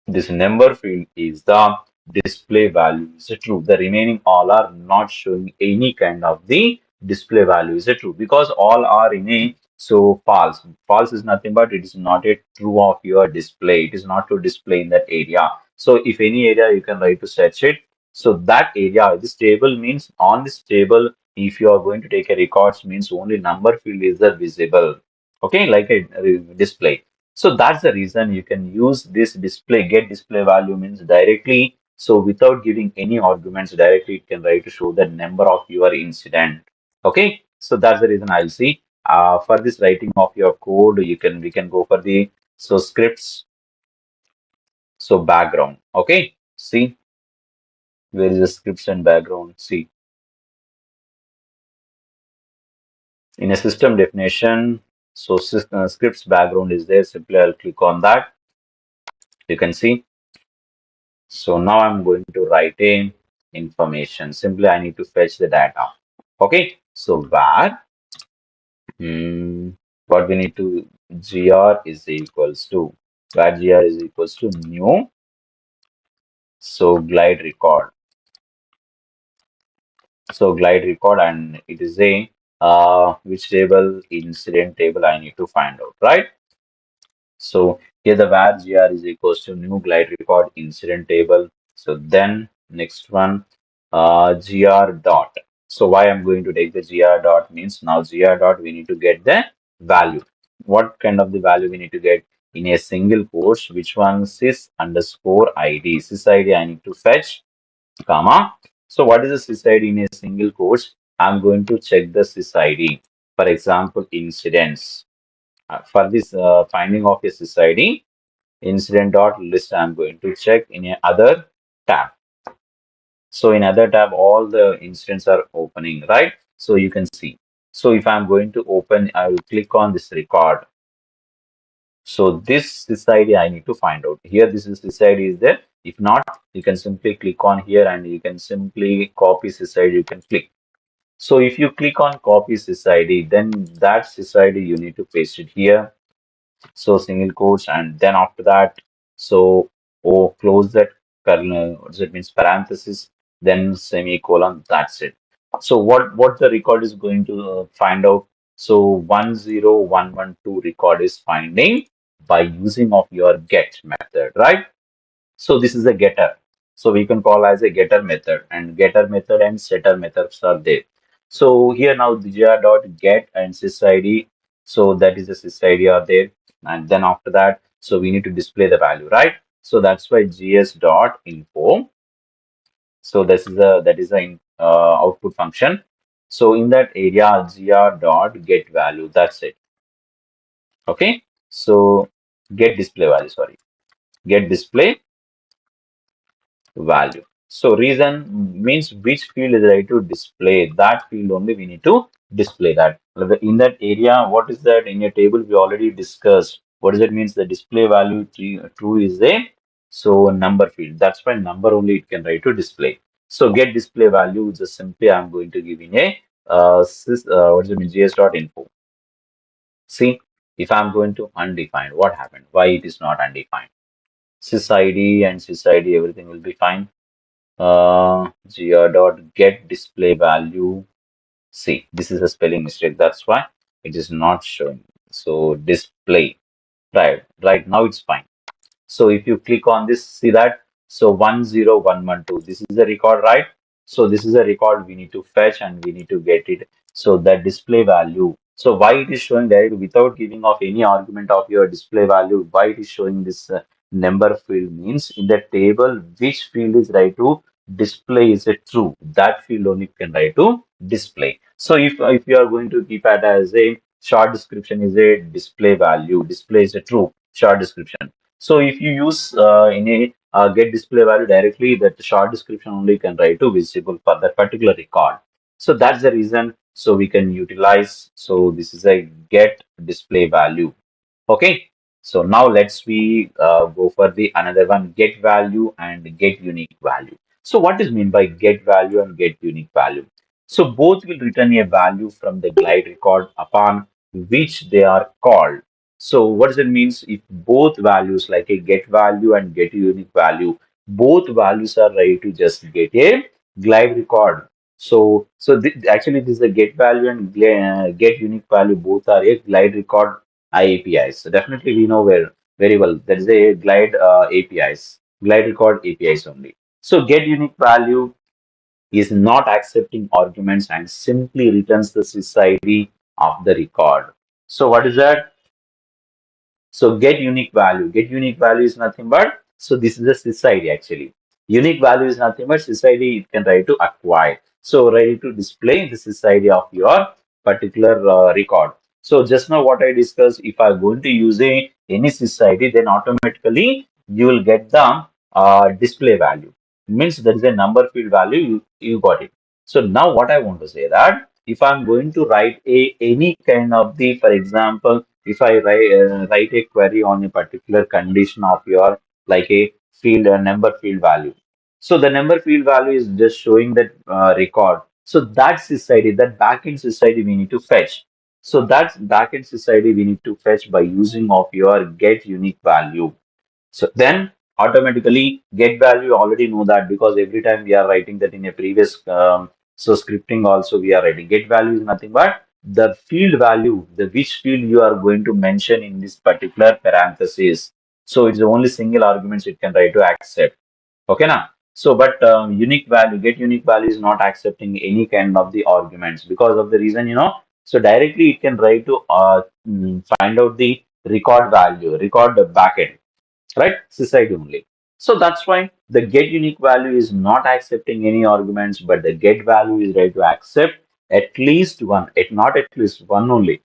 This number field is the display value is a true. The remaining all are not showing any kind of the display value is a true, because all are in a, so false. False is nothing but it is not a true of your display. It is not to display in that area. So if any area you can write to search it. So that area, this table means on this table, if you are going to take a records means only number field is the visible. Okay, like a display. So that's the reason you can use this display, get display value means directly. So without giving any arguments directly, it can write to show the number of your incident. Okay. So that's the reason I'll see. For this writing of your code, we can go for the, so scripts, so background. Okay. See, where is the scripts and background? See, in a system definition, so scripts background is there. Simply I'll click on that. You can see. So now I'm going to write in information. Simply I need to fetch the data. Okay. So var, what we need to gr is equals to, where gr is equals to new, so glide record. So glide record, and it is a which table? Incident table I need to find out, right? So here the var gr is equals to new glide record incident table. So then next one, gr dot. So why I'm going to take the gr dot means now gr dot we need to get the value. What kind of the value we need to get in a single quotes? Which one? Sys underscore id. Sys id I need to fetch, comma. So what is the sys id in a single quotes? I'm going to check the sys id. For example, incidents. For this finding of a SysID, incident dot list I'm going to check in a other tab. So in other tab, all the incidents are opening, right? So you can see. So if I'm going to open, I will click on this record. So this SysID I need to find out. Here this is SysID is there. If not, you can simply click on here and you can simply copy SysID. You can click. So if you click on copy SysID, then that SysID you need to paste it here. So single quotes, and then after that, so close that kernel, what does it means, parenthesis, then semicolon, that's it. So what the record is going to find out? So 10112 record is finding by using of your get method, right? So this is a getter. So we can call as a getter method, and getter method and setter methods are there. So here now the gr dot get and sysid. So that is the sysid are there, and then after that, so we need to display the value, right? So that's why gs dot info. So this is a that is the output function. So in that area, gr dot get value. That's it. Okay. So get display value. Sorry, get display value. So reason means which field is right to display. That field only we need to display that. In that area, what is that in a table we already discussed? What does it means? The display value true is a so number field. That's why number only it can write to display. So get display value just simply I'm going to give in a what does it mean? gs dot info. See, if I'm going to undefined, what happened? Why it is not undefined? Sys ID and sys ID everything will be fine. Gr dot get display value. See, this is a spelling mistake. That's why it is not showing. So display. Right now it's fine. So if you click on this, see that. So 10112. This is the record, right? So this is a record we need to fetch and we need to get it. So that display value. So why it is showing direct without giving of any argument of your display value? Why it is showing this number field means in the table which field is right to display is a true. That field only can write to display. So if you are going to keep it as a short description is a display value. Display is a true short description. So if you use in a get display value directly, that short description only can write to visible for that particular record. So that's the reason. So we can utilize. So this is a get display value. Okay. So now let's we go for the another one, get value and get unique value. So what is mean by get value and get unique value? So both will return a value from the glide record upon which they are called. So what does it means if both values like a get value and get unique value, both values are ready to just get a glide record. Actually this is a get value and get unique value both are a glide record APIs. So definitely we know where very well that is a glide APIs, glide record APIs only. So get unique value is not accepting arguments and simply returns the sys of the record. So what is that? So get unique value. Get unique value is nothing but, so this is the sys actually. Unique value is nothing but sys it can write to acquire. So ready to display the sys of your particular record. So just now what I discussed, if I'm going to use any sys then automatically you will get the display value. Means there is a number field value, you got it. So now what I want to say that if I'm going to write any kind of the, for example, if I write a query on a particular condition of your like a field a number field value. So the number field value is just showing that record. So that sys that backend sys we need to fetch. So that's backend SysID we need to fetch by using of your get unique value. So then automatically get value already know that, because every time we are writing that in a previous so scripting also we are writing get value is nothing but the field value, the which field you are going to mention in this particular parenthesis. So it's the only single arguments it can write to accept. Okay now. So but unique value, get unique value is not accepting any kind of the arguments because of the reason, so directly it can try to find out the record value, record the backend, right? Suicide only. So that's why the get unique value is not accepting any arguments, but the get value is ready to accept at least one, not at least one only.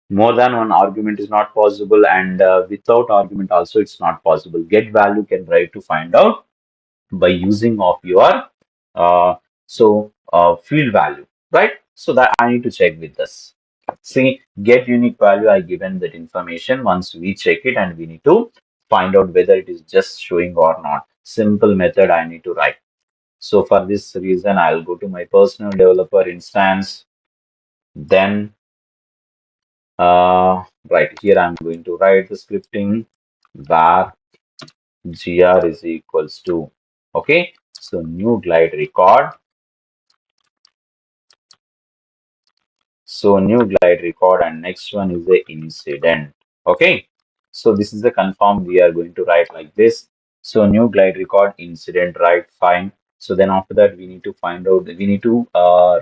More than one argument is not possible, and without argument also it's not possible. Get value can try to find out by using of your field value, right? So that I need to check with this. See, get unique value, I given that information. Once we check it and we need to find out whether it is just showing or not. Simple method I need to write. So for this reason, I'll go to my personal developer instance. Then right here, I'm going to write the scripting var gr is equals to, okay, so new glide record. So new glide record, and next one is the incident. Okay. So this is the confirm we are going to write like this. So new glide record incident, right? Fine. So then after that we need to find out, we need to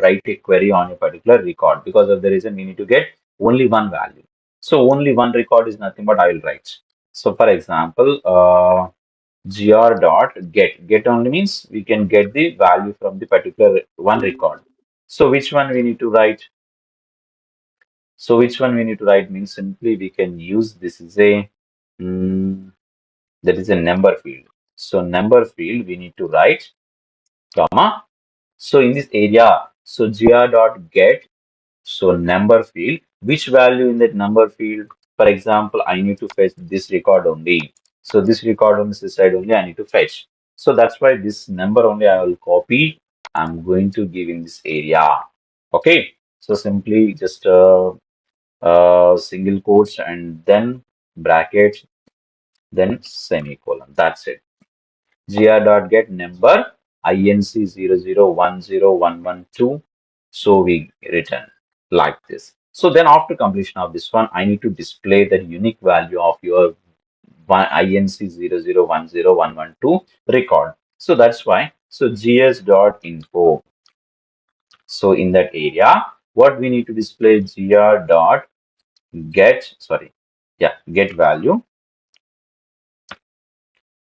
write a query on a particular record, because of the reason we need to get only one value. So only one record is nothing but I will write. So for example, gr dot get only means we can get the value from the particular one record. So which one we need to write? So which one we need to write means simply we can use this is a that is a number field. So number field we need to write comma. So in this area, so gr dot get, so number field, which value in that number field? For example, I need to fetch this record only. So this record on this side only I need to fetch. So that's why this number only I will copy. I'm going to give in this area. Okay. So simply just single quotes and then brackets, then semicolon. That's it. Gr dot get number inc 0010112. So we return like this. So then after completion of this one, I need to display the unique value of your inc 0010112 record. So that's why. So gs dot info. So in that area, what we need to display gr dot get, sorry, yeah, get value,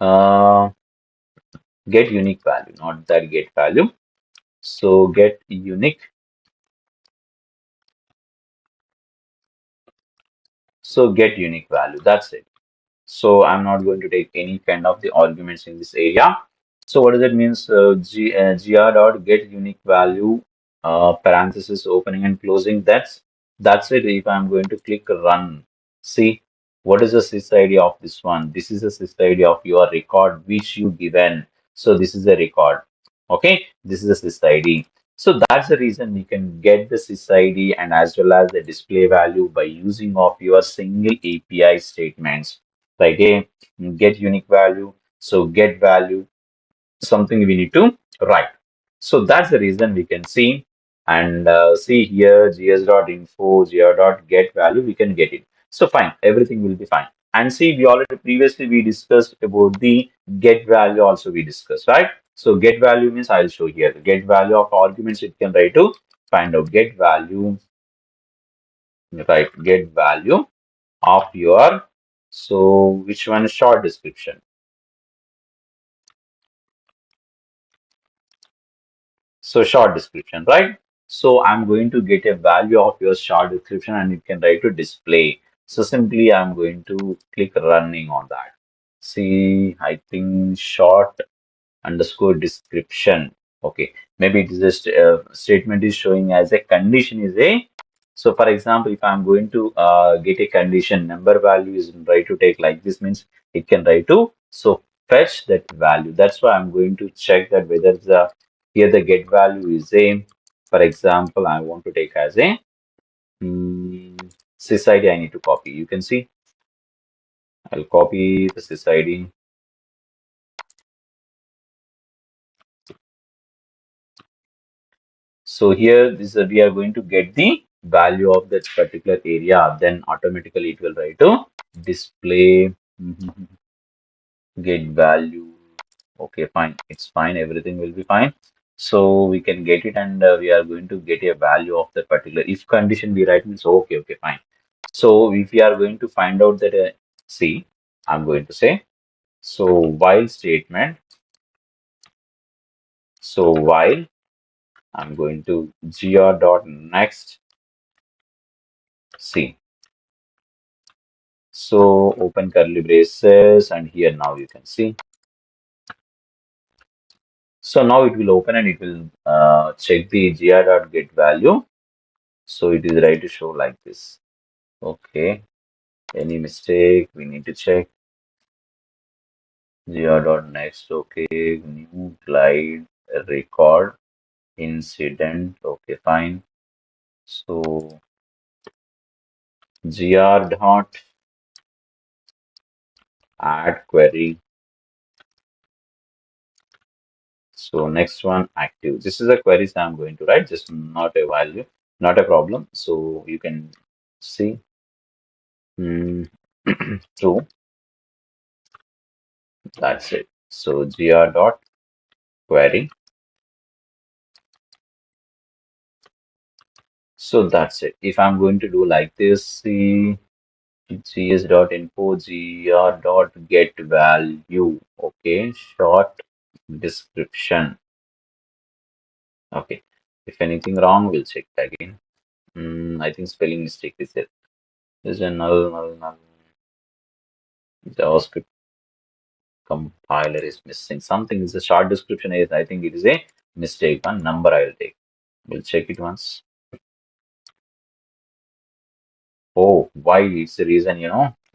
uh get unique value, not that get value. So get unique, so get unique value, that's it. So I'm not going to take any kind of the arguments in this area. So what does it means? Gr dot get unique value, parenthesis opening and closing. That's it. If I'm going to click run, see what is the sys ID of this one? This is the sys ID of your record which you given. So this is the record. Okay, this is the sys ID. So that's the reason we can get the sys ID and as well as the display value by using of your single API statements. Like a get unique value, so get value, something we need to write. So that's the reason we can see, and see here gs.info gr.get value, we can get it. So fine, everything will be fine. And see, we already previously we discussed about the get value also we discussed, right? So get value means I'll show here the get value of arguments it can write to find out get value, right? Get value of your, so which one is short description? So short description, right? So I'm going to get a value of your short description and it can write to display. So simply I'm going to click running on that. See, I think short underscore description. Okay, maybe it is just statement is showing as a condition is a. So for example, if I'm going to get a condition, number value is right to take like this means it can write to, so fetch that value. That's why I'm going to check that whether the here the get value is a For example, I want to take as a sys ID. I need to copy. You can see I'll copy the sys ID. So here we are going to get the value of that particular area. Then automatically it will try to display get value. Okay, fine. It's fine. Everything will be fine. So we can get it, and we are going to get a value of the particular if condition we write means okay, okay, fine. So if we are going to find out that see, I'm going to say so while statement. So while I'm going to gr dot next see. So open curly braces, and here now you can see. So now it will open and it will check the gr dot get value. So it is right to show like this. Okay. Any mistake we need to check. Gr dot next. Okay. New glide record incident. Okay, fine. So gr dot add query. So next one active. This is a query I'm going to write, just not a value, not a problem. So you can see true. That's it. So gr dot query. So that's it. If I'm going to do like this, see gs dot info gr dot get value. Okay, short description. Okay. If anything wrong, we'll check it again. I think spelling mistake is there. There's a null. JavaScript compiler is missing. Something is a short description is I think it is a mistake. One number I'll take. We'll check it once. Oh, why it's the reason,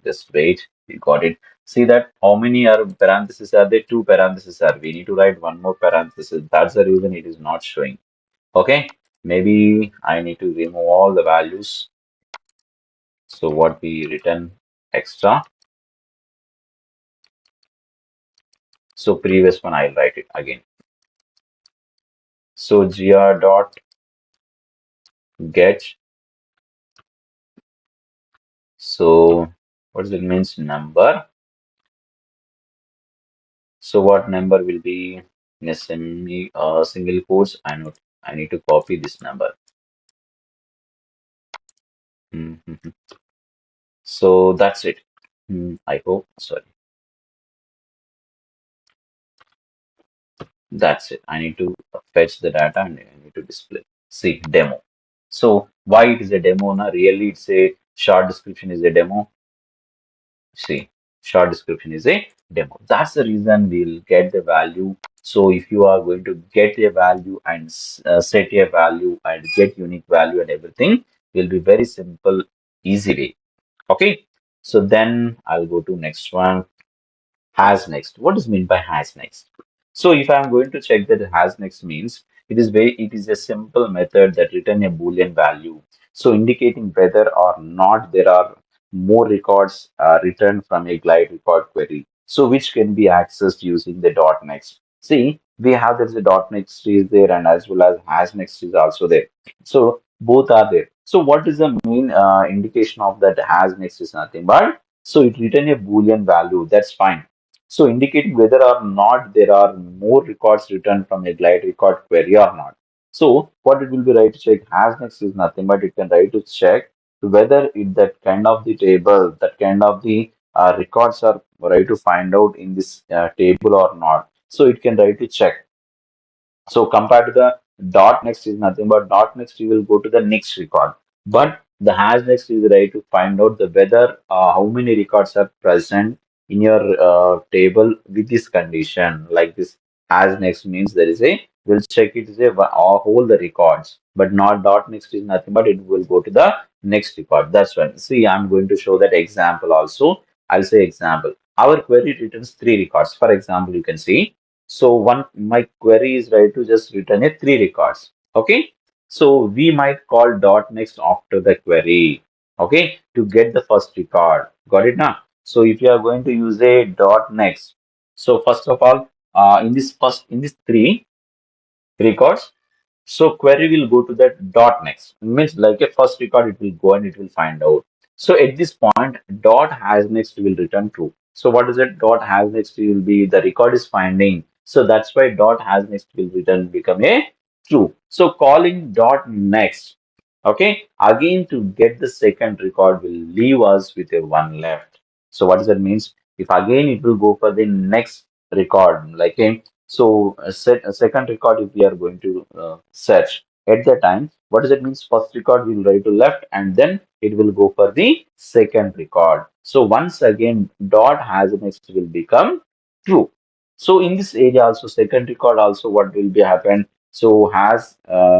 Just wait. We got it. See that how many are parentheses are there? Two parentheses are. We need to write one more parenthesis. That's the reason it is not showing. Okay. Maybe I need to remove all the values. So what we written extra. So previous one I'll write it again. So gr dot get. So what does it means number? So what number will be in a single quotes? I need to copy this number. Mhm. So that's it. I hope. Sorry, that's it. I need to fetch the data and I need to display. See demo. So why it is a demo? Now really, it's a short description is a demo. See, short description is a demo. That's the reason we'll get the value. So if you are going to get a value and set a value and get unique value and everything, will be very simple, easy way. Okay. So then I'll go to next one. Has next. What is meant by has next? So if I'm going to check that has next means it is a simple method that return a boolean value. So indicating whether or not there are more records returned from a glide record query. So which can be accessed using the dot next. See, we have there's a dot next is there and as well as has next is also there. So both are there. So what is the main indication of that has next is nothing but so it return a boolean value. That's fine. So indicating whether or not there are more records returned from a glide record query or not. So what it will be right to check has next is nothing but it can try to check whether that kind of the table, that kind of the records are right to find out in this table or not. So it can try to check. So compared to the dot next is nothing but dot next you will go to the next record. But the hash next is right to find out the whether how many records are present in your table with this condition. Like this hash next means there is a we'll check it is a all the records, but not dot next is nothing but it will go to the next record. That's right. See, I'm going to show that example also. I'll say example. Our query returns three records. For example, you can see so one my query is right to just return a three records. Okay. So we might call dot next after the query, okay, to get the first record. Got it now? So if you are going to use a dot next, so first of all, in this three records, so query will go to that dot next. Means like a first record, it will go and it will find out. So at this point, dot has next will return true. So what is it? Dot has next will be the record is finding. So that's why dot has next will return become a true. So calling dot next, okay, again to get the second record will leave us with a one left. So what does that means? If again it will go for the next record, like a so a second record if we are going to search at the time, what does it means? First record will write to left and then it will go for the second record. So once again dot has next will become true. So in this area also second record also what will be happen? So has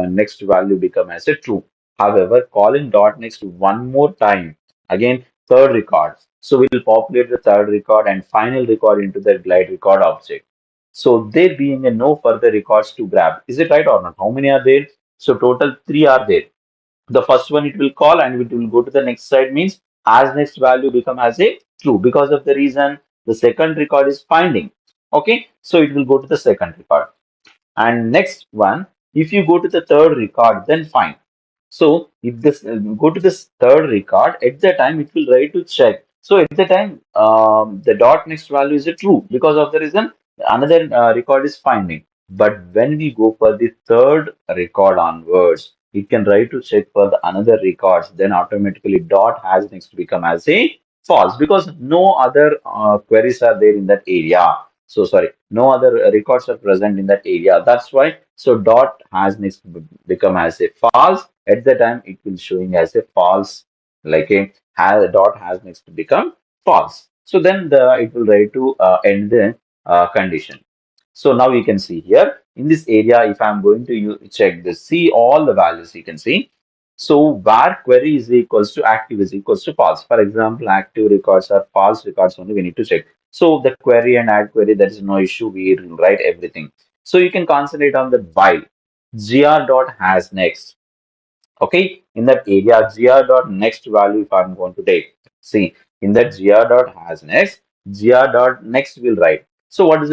next value become as a true. However, calling dot next one more time again third record. So we'll populate the third record and final record into the glide record object. So there being a no further records to grab. Is it right or not? How many are there? So total three are there. The first one it will call and it will go to the next side means as next value become as a true because of the reason the second record is finding. Okay, so it will go to the second record. And next one, if you go to the third record, then fine. So if this go to this third record, at the time it will try to check. So at the time, the dot next value is a true because of the reason another record is finding. But when we go for the third record onwards, it can try to check for the another records. Then automatically dot has next become as a false because no other queries are there in that area. So sorry, no other records are present in that area. That's why. So dot has next become as a false. At the time, it will showing as a false, like a has dot has next become false. So then it will try to end the condition. So now you can see here in this area, if I'm going to check this, see all the values you can see. So where query is equals to active is equals to false. For example, active records are false records only we need to check. So the query and add query, there is no issue. We will write everything. So you can concentrate on the while gr dot has next. Okay, in that area gr dot next value if I'm going to take. See, in that gr dot has next, gr dot next will write. So what is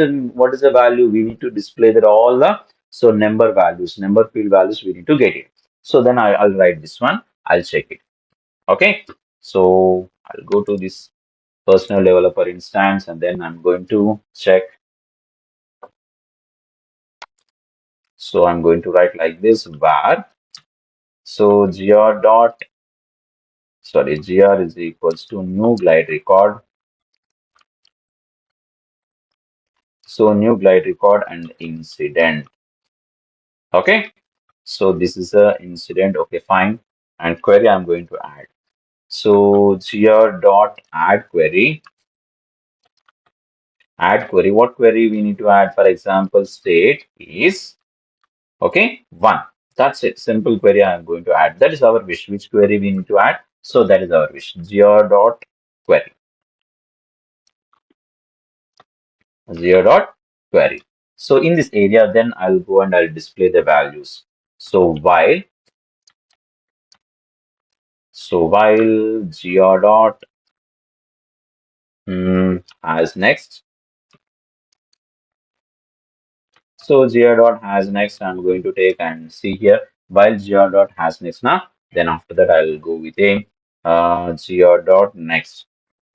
the value? We need to display that all the so number values, number field values we need to get it. So then I'll write this one, I'll check it. Okay, so I'll go to this personal developer instance and then I'm going to check. So I'm going to write like this var. So gr is equals to new glide record. So new glide record and incident. Okay, so this is a incident. Okay, fine. And query I'm going to add. So gr dot add query. Add query. What query we need to add? For example, state is okay, one. That's it. Simple query I am going to add. That is our wish. Which query we need to add? So that is our wish. Geo dot query. Geo dot query. So in this area, then I'll go and I'll display the values. So while geo dot as next. So geo dot has next. I'm going to take and see here while geo dot has next now. Then after that I'll go with a geo dot next.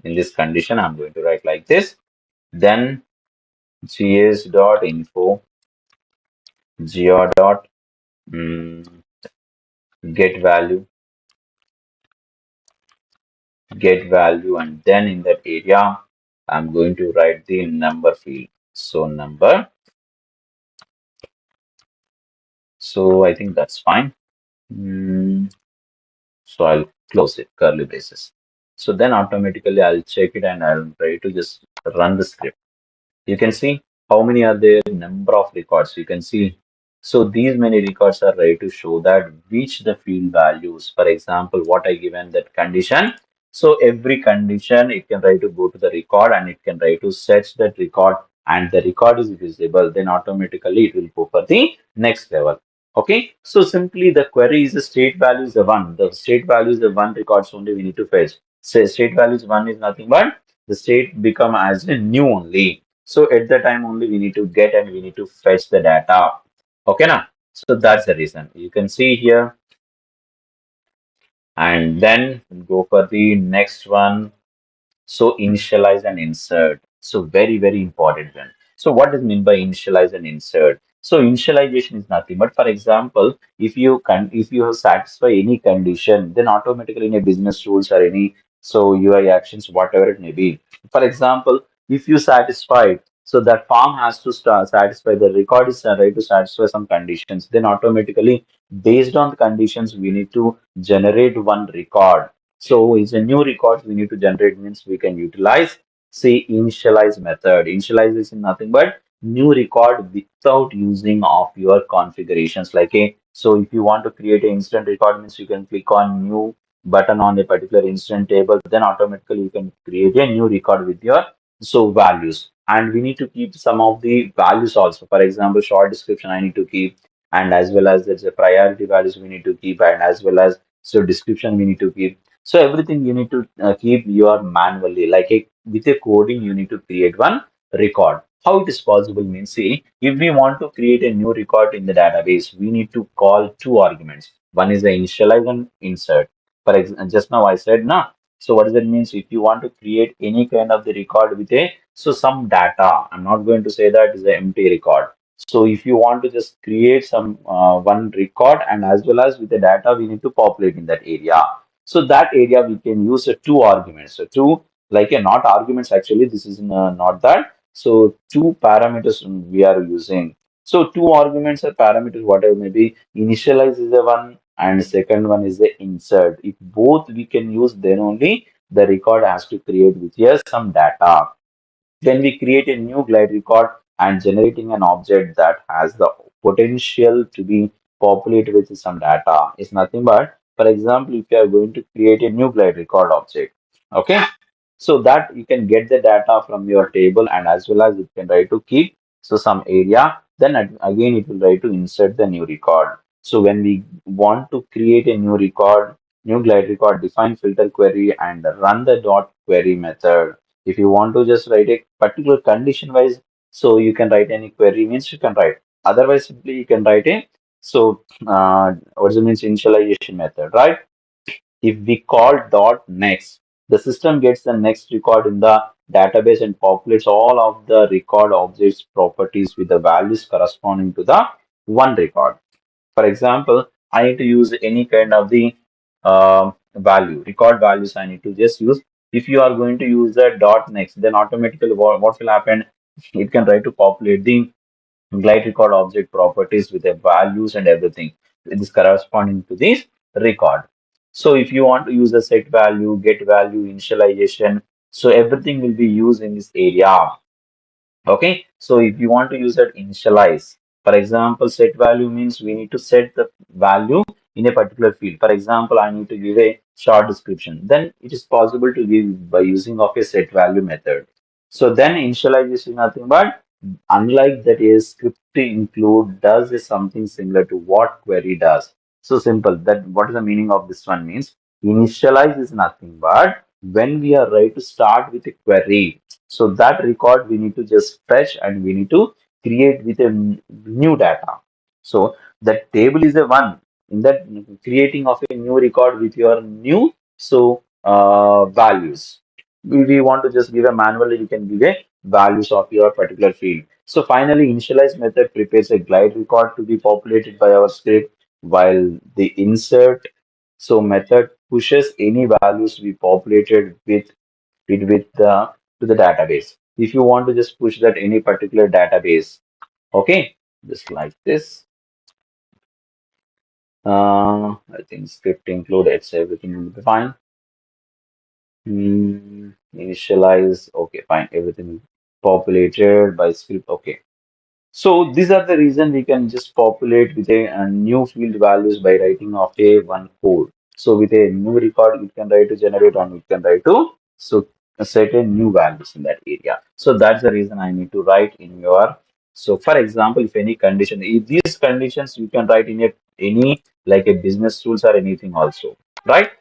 In this condition, I'm going to write like this. Then gs.info geo dot get value and then in that area I'm going to write the number field. So number. So I think that's fine. So I'll close it curly braces. So then automatically I'll check it and I'll try to just run the script. You can see how many are there, number of records. You can see. So these many records are ready to show that which the field values. For example, what I given that condition. So every condition it can try to go to the record and it can try to search that record and the record is visible. Then automatically it will go for the next level. Okay, so simply the query is the state value is the one. The state value is the one records only we need to fetch. Say state value is one is nothing but the state become as a new only. So at the time only we need to get and we need to fetch the data. Okay, now. So that's the reason. You can see here, and then go for the next one. So initialize and insert. So very, very important one. So what does mean by initialize and insert? So initialization is nothing but, for example, if you have satisfy any condition, then automatically in a business rules or any UI actions, whatever it may be. For example, if you satisfied, so that form has to start satisfy the record is right to satisfy some conditions. Then automatically, based on the conditions, we need to generate one record. So it's a new record we need to generate means we can utilize say initialize method. Initialize is nothing but new record without using of your configurations. Like a so if you want to create an instant record means you can click on new button on a particular instant table, then automatically you can create a new record with your values. And we need to keep some of the values also. For example, short description I need to keep, and as well as there's a priority values we need to keep, and as well as description we need to keep. So everything you need to keep your manually, like with a coding, you need to create one record. How it is possible means, see, if we want to create a new record in the database, we need to call two arguments. One is the initialize and insert. For example, just now I said, na. So what does that means? If you want to create any kind of the record with a some data, I'm not going to say that is an empty record. So if you want to just create some one record and as well as with the data, we need to populate in that area. So that area we can use two arguments. So two like a not arguments actually. This is not that. So two parameters we are using. So two arguments or parameters whatever may be. Initialize is the one and second one is the insert. If both we can use, then only the record has to create with here some data. Then we create a new glide record and generating an object that has the potential to be populated with some data. It's nothing but, for example, if you are going to create a new glide record object, okay, so that you can get the data from your table and as well as you can try to keep some area. Then again it will try to insert the new record. So when we want to create a new record, new glide record, define filter query and run the dot query method. If you want to just write a particular condition wise, so you can write any query means you can write. Otherwise, simply you can write a what does it means initialization method, right? If we call dot next, the system gets the next record in the database and populates all of the record objects properties with the values corresponding to the one record. For example, I need to use any kind of the value, record values I need to just use. If you are going to use the dot next, then automatically what will happen? It can try to populate the glide record object properties with the values and everything. It is corresponding to this record. So if you want to use the set value, get value, initialization, so everything will be used in this area. Okay, so if you want to use that initialize, for example, set value means we need to set the value in a particular field. For example, I need to give a short description. Then it is possible to give by using of a set value method. So then initialize is nothing but unlike that a script include does is something similar to what query does. So simple that what is the meaning of this one means initialize is nothing but when we are ready to start with a query, so that record we need to just fetch and we need to create with a new data. So that table is a one in that creating of a new record with your new values. We want to just give a manually, you can give a values of your particular field. So finally, initialize method prepares a glide record to be populated by our script, while the insert method pushes any values we populated with it with the to the database. If you want to just push that any particular database, okay, just like this. I think script include it's everything will be fine. Initialize, okay, fine, everything populated by script, okay. So these are the reason we can just populate with a new field values by writing of a one code. So with a new record, it can write to generate and it can write to set a new values in that area. So that's the reason I need to write in your So for example, if any condition, if these conditions you can write in a any like a business rules or anything also, right?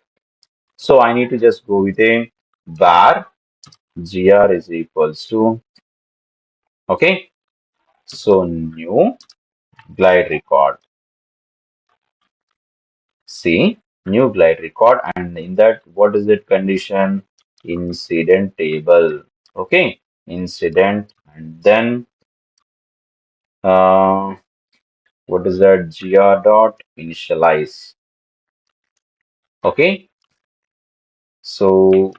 So I need to just go with a var gr is equals to, okay, so new glide record. See, new glide record, and in that, what is that condition? Incident table. Okay, incident, and then uh, what is that? Gr dot initialize. Okay, so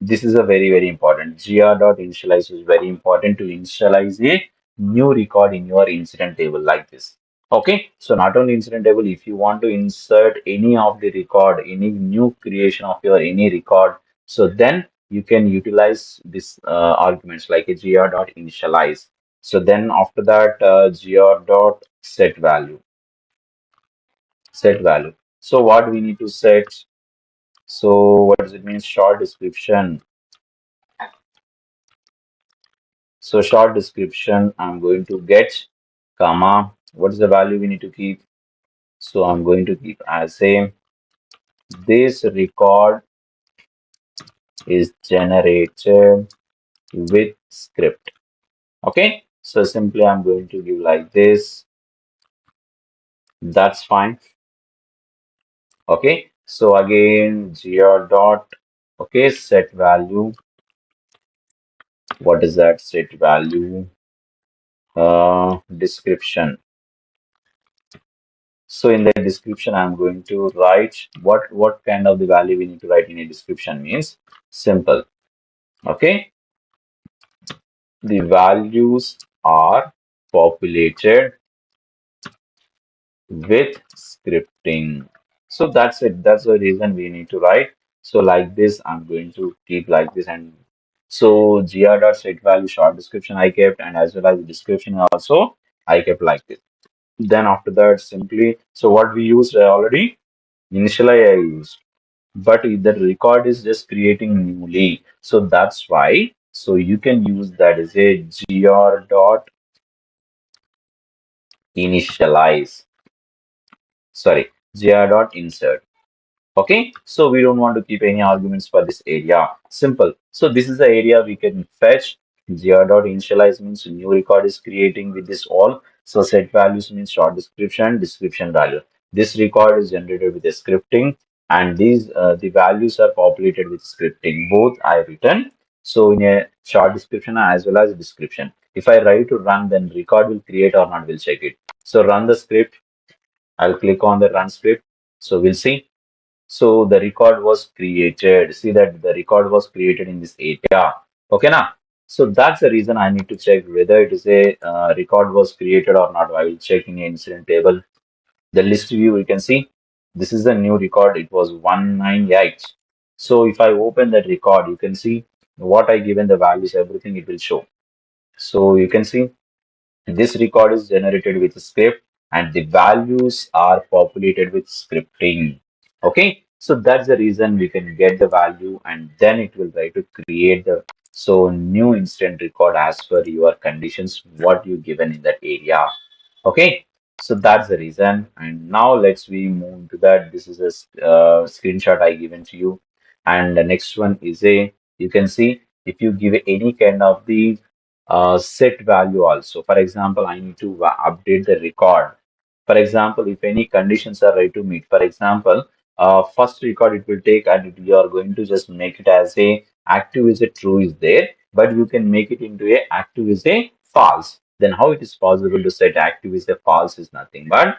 this is a very important. Gr dot initialize is very important to initialize a new record in your incident table like this. Okay, so not only incident table, if you want to insert any of the record, any new creation of your any record, so then you can utilize this arguments like a gr dot initialize. So then after that, gr dot set value. So what we need to set? So what does it mean? Short description. So short description, I'm going to get comma. What is the value we need to keep? So I'm going to keep as a this record is generated with script. Okay. So simply I'm going to give like this. That's fine. Okay. So again, gr dot, okay, set value. What is that set value? Description. So in the description, I'm going to write what kind of the value we need to write in a description means simple. Okay, the values are populated with scripting. So that's it. That's the reason we need to write. So like this, I'm going to keep like this, and so gr dot set value short description I kept, and as well as the description also I kept like this. Then after that, simply so what we used already initially I used, but the record is just creating newly, so that's why, so you can use that as a gr dot initialize, sorry, gr dot insert. Okay, so we don't want to keep any arguments for this area. Simple. So this is the area we can fetch. Gr dot initialize means new record is creating with this all. So set values means short description, description value. This record is generated with a scripting, and these the values are populated with scripting. Both I written. So in a short description as well as a description. If I write to run, then record will create or not. We'll check it. So run the script. I'll click on the run script. So we'll see. So the record was created. See that the record was created in this area. Okay, now. So that's the reason I need to check whether it is a record was created or not. I will check in the incident table. The list view, you can see this is the new record. It was 198. So if I open that record, you can see what I given the values, everything it will show. So you can see this record is generated with script, and the values are populated with scripting. Okay, so that's the reason we can get the value, and then it will try to create the so new instant record as per your conditions what you given in that area. Okay, so that's the reason. And now let's we move to that. This is a screenshot I given to you, and the next one is a, you can see if you give any kind of the set value also. For example, I need to update the record. For example, if any conditions are right to meet, for example, first record it will take, and you are going to just make it as a active is a true is there, but you can make it into a active is a false. Then how it is possible to set active is a false is nothing but,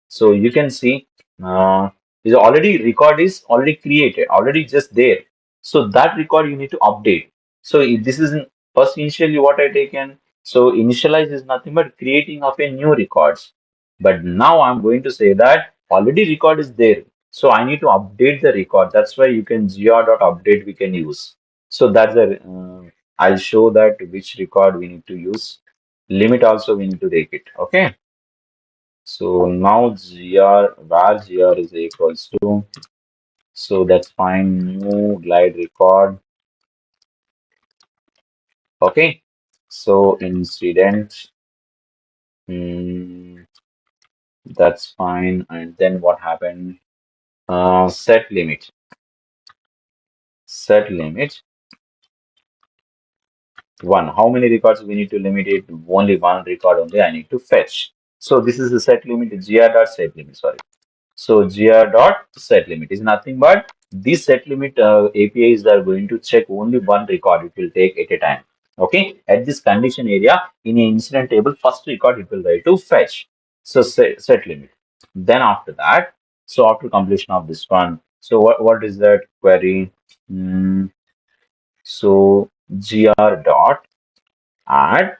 so you can see is already record is already created, already just there. So that record you need to update. So if this is first initially what I taken. So initialize is nothing but creating of a new records. But now I'm going to say that already record is there. So I need to update the record. That's why you can gr.update we can use. So that's the I'll show that which record we need to use. Limit also we need to take it. Okay. So now var gr is equals to, so that's fine, new glide record. Okay. So incident Hmm, that's fine. And then what happened? Set limit. Set limit one. How many records we need to limit it? Only one record only I need to fetch. So this is the set limit, gr.set limit, sorry. So gr.setLimit is nothing but these set limit APIs are going to check only one record it will take at a time. Okay, at this condition area in an incident table, first record it will try to fetch. So set limit. Then after that, so after completion of this one, so what is that query? Hmm, so gr dot add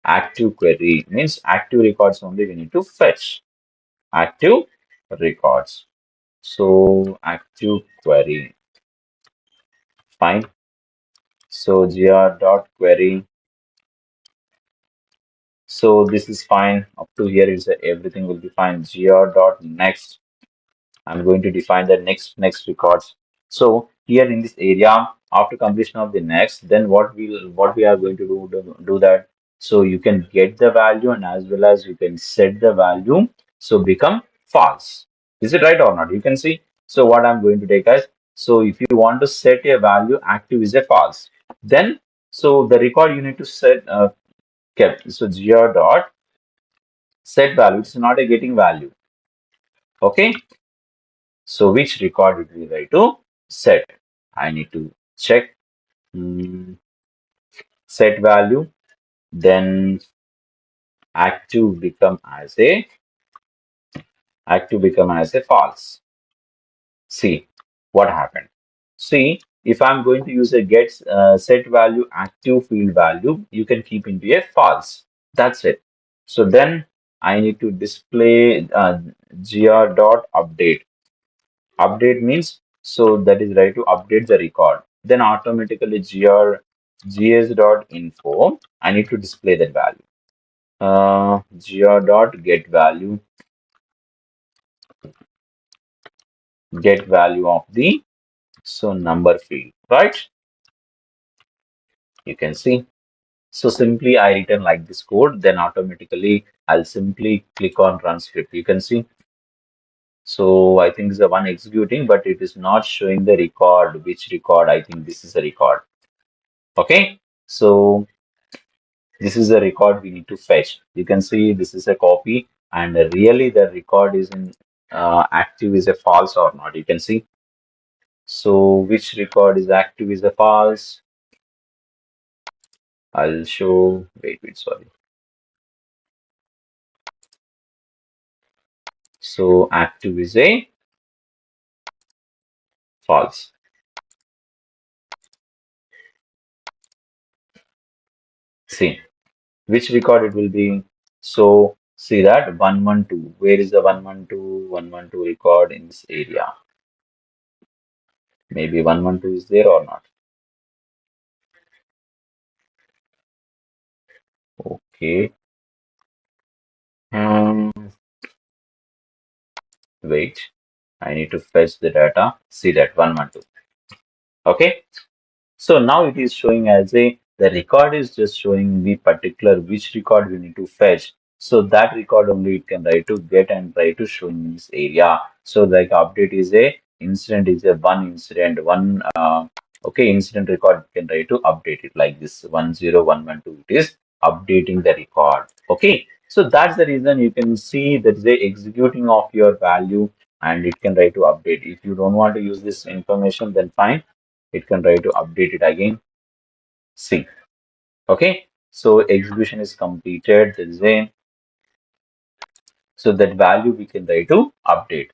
active query means active records only we need to fetch active records. So active query, fine. So gr dot query. So this is fine. Up to here is everything will be fine. Gr dot next. I'm going to define the next records. So here in this area, after completion of the next, then what we are going to do that. So you can get the value and as well as you can set the value. So become false. Is it right or not? You can see. So what I'm going to take as so if you want to set a value, active is a false. Then so the record you need to set kept. So gr dot set value. It's not a getting value. Okay. So which record would we write to set? I need to check set value, then active become as a false. See what happened. See if I'm going to use a get set value active field value, you can keep into a false. That's it. So then I need to display gr dot update. Update means so that is right to update the record. Then automatically gs dot info. I need to display that value. Gr dot get value of the so number field, right? You can see. So simply I return like this code, then automatically I'll simply click on run script. You can see. So I think it's the one executing, but it is not showing the record. Which record? I think this is a record. Okay. So this is a record we need to fetch. You can see this is a copy and really the record is in active is a false or not. You can see. So which record is active is a false. I'll show, wait, sorry. So active is a false. See which record it will be. So see that 112. Where is the 112? 112 record in this area. Maybe 112 is there or not. Okay. Um, wait. I need to fetch the data. See that 112. Okay. So now it is showing as a the record is just showing the particular which record we need to fetch. So that record only it can try to get and try to show in this area. So like update is a incident is a one incident one okay incident record can try to update it like this 10112 it is updating the record. Okay. So that's the reason you can see that is a executing of your value and it can try to update. If you don't want to use this information then fine, it can try to update it again. See, okay. So execution is completed. There is a so that value we can try to update.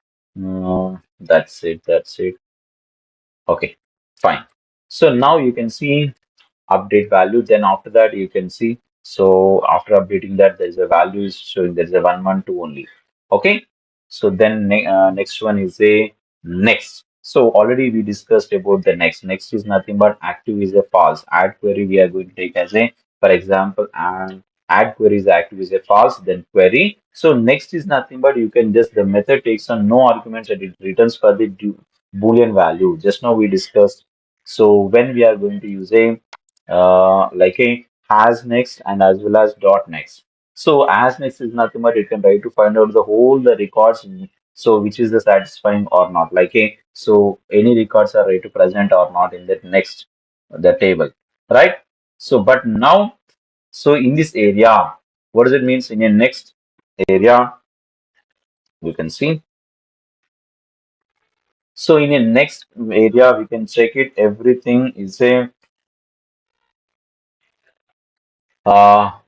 That's it. That's it. Okay, fine. So now you can see update value. Then after that you can see. So after updating that, there is a value is showing there is a 112 only. Okay. So then next one is a next. So already we discussed about the next. Next is nothing but active is a false. Add query we are going to take as a for example and add query is active is a false. Then query. So next is nothing but you can just the method takes on no arguments and it returns for the boolean value. Just now we discussed. So when we are going to use a like a has next and as well as dot next. So as next is nothing but it can try to find out the whole the records. So which is the satisfying or not. Like a so any records are ready to present or not in that next the table, right? So but now so in this area, what does it means in a next area? We can see. So in a next area, we can check it. Everything is a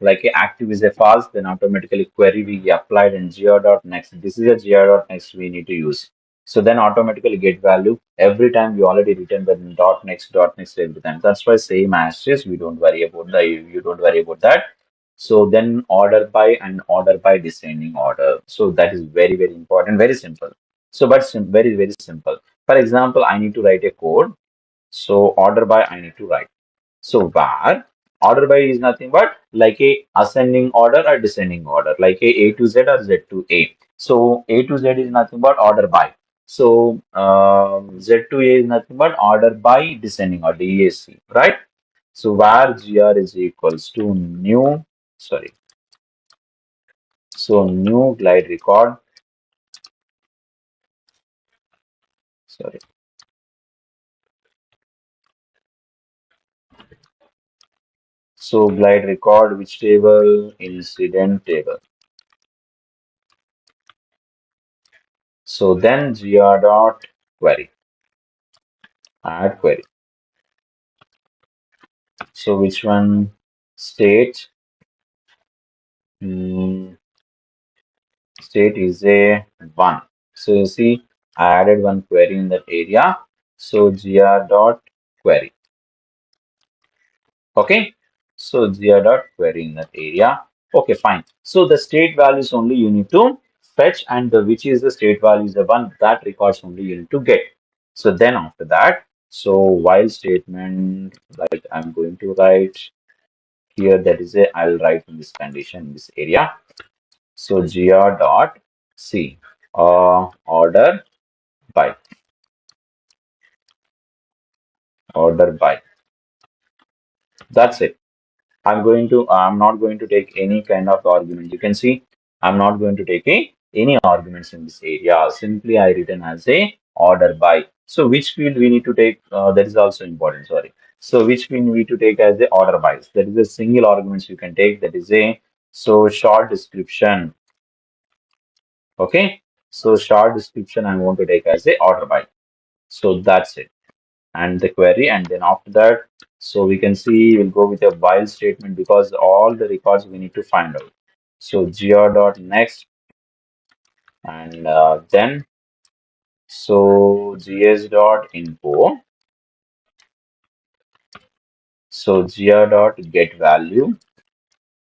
like a active is a false, then automatically query we applied and gr dot next. This is a gr dot next we need to use. So then automatically get value every time we already written the dot next every time. That's why same as this. We don't worry about the you don't worry about that. So then order by and order by descending order. So that is very important, very simple. So but very simple. For example, I need to write a code. So order by I need to write. So where order by is nothing but like a ascending order or descending order, like a to Z or Z to A. So A to Z is nothing but order by. So Z to A is nothing but order by descending or DAC, right? So where GR is equals to new, sorry, so new glide record, sorry, so glide record which table? Incident table. So then gr dot query, add query. So which one? State. State is a one. So you see, I added one query in that area. So gr dot query. Okay. So gr dot query in that area. Okay, fine. So the state values only you need to fetch, and the which is the state value is the one that records only you need to get. So then after that, so while statement, like I'm going to write here, that is a I'll write in this condition in this area. So gr dot c order by order by. That's it. I'm not going to take any kind of argument. You can see I'm not going to take any arguments in this area. Simply I written as a order by. So which field we need to take? That is also important. Sorry. So which field we need to take as the order by? That is a single arguments you can take. That is a so short description. Okay. So short description I want to take as a order by. So that's it. And the query, and then after that, so we can see we'll go with a while statement because all the records we need to find out. So gr dot next, and then so gs dot info, so gr dot get value.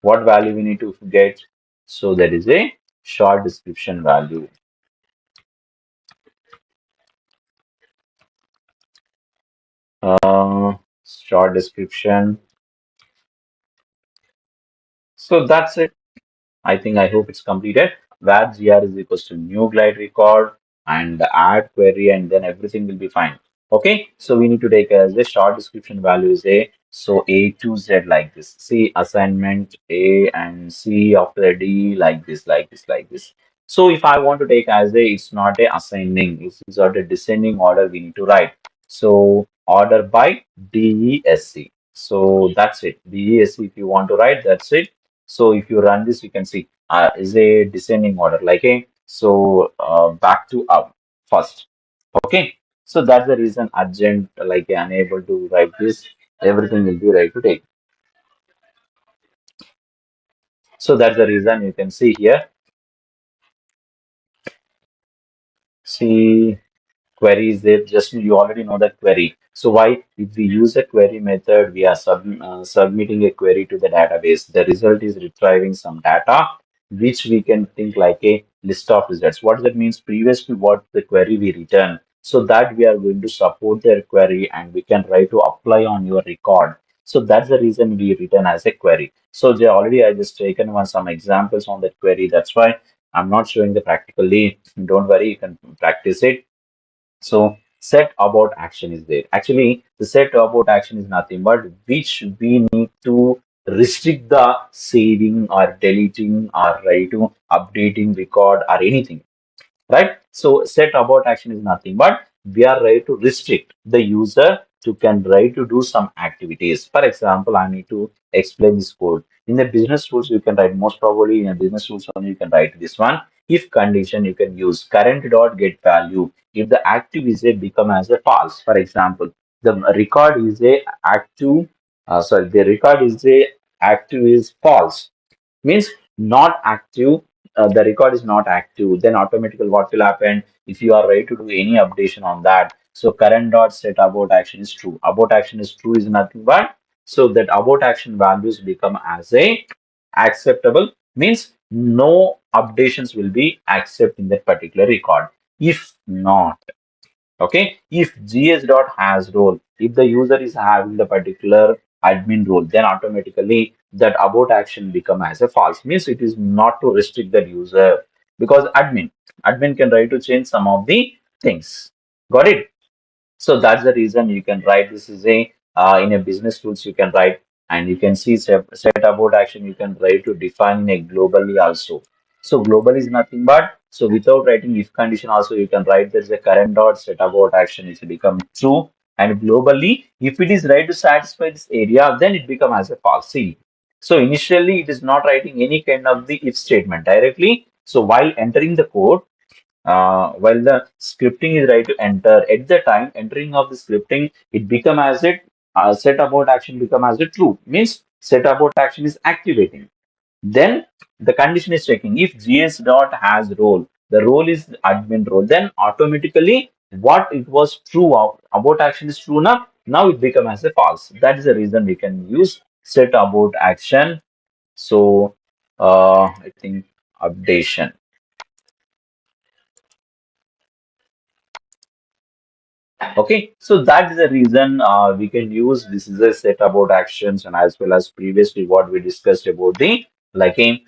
What value we need to get? So that is a short description value. Short description. So that's it. I hope it's completed. Where gr is equals to new glide record and the add query, and then everything will be fine. Okay, so we need to take as the short description value is a so A to Z like this. C assignment A and C after D like this, like this, like this. So if I want to take as a it's not a ascending, it's not a descending order we need to write. So order by DESC. So that's it. DESC if you want to write, that's it. So if you run this, you can see is a descending order, like a so back to up first. Okay, so that's the reason urgent, like unable to write this. Everything will be right to take. So that's the reason you can see here. See query is there, just you already know that query. So why if we use a query method, we are submitting a query to the database. The result is retrieving some data which we can think like a list of results. What that means, previously what the query we return, so that we are going to support their query and we can try to apply on your record. So that's the reason we return as a query. So they already I just taken one some examples on that query. That's why I'm not showing the practically. Don't worry, you can practice it. So set about action is there. Actually, the set about action is nothing but which we need to restrict the saving or deleting or right to updating record or anything, right? So set about action is nothing but we are ready to restrict the user to can right to do some activities. For example, I need to explain this code. In the business tools, you can write most probably in a business tools only you can write this one. If condition, you can use current dot get value. If the active is a become as a false. For example, the record is a active. Sorry, the record is a active is false means not active, the record is not active, then automatically what will happen if you are ready to do any updation on that. So current dot set about action is true. About action is true is nothing but so that about action values become as a acceptable means no updations will be accept in that particular record. If not, okay, if gs dot has role, if the user is having the particular admin role, then automatically that about action become as a false means it is not to restrict that user because admin can try to change some of the things. Got it? So that's the reason you can write this is a in a business tools you can write, and you can see set about action you can write to define a globally also. So global is nothing but so without writing if condition also you can write there's a current dot set about action is become true, and globally if it is right to satisfy this area then it become as a false. See, so initially it is not writing any kind of the if statement directly. So while entering the code, while the scripting is right to enter at the time entering of the scripting it become as it set about action become as a true means set about action is activating. Then the condition is checking if gs dot has role, the role is admin role, then automatically what it was true of about action is true now it become as a false. That is the reason we can use set about action. So I think updation. Okay, so that is the reason we can use this is a set about actions, and as well as previously what we discussed about the like a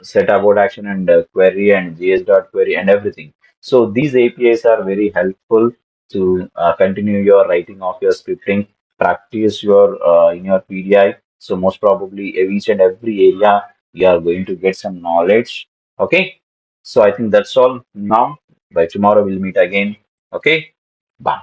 set about action and query and gs dot query and everything. So these APIs are very helpful to continue your writing of your scripting, practice your in your PDI. So most probably each and every area you are going to get some knowledge. Okay, so I think that's all now. By tomorrow we'll meet again. Okay, bye.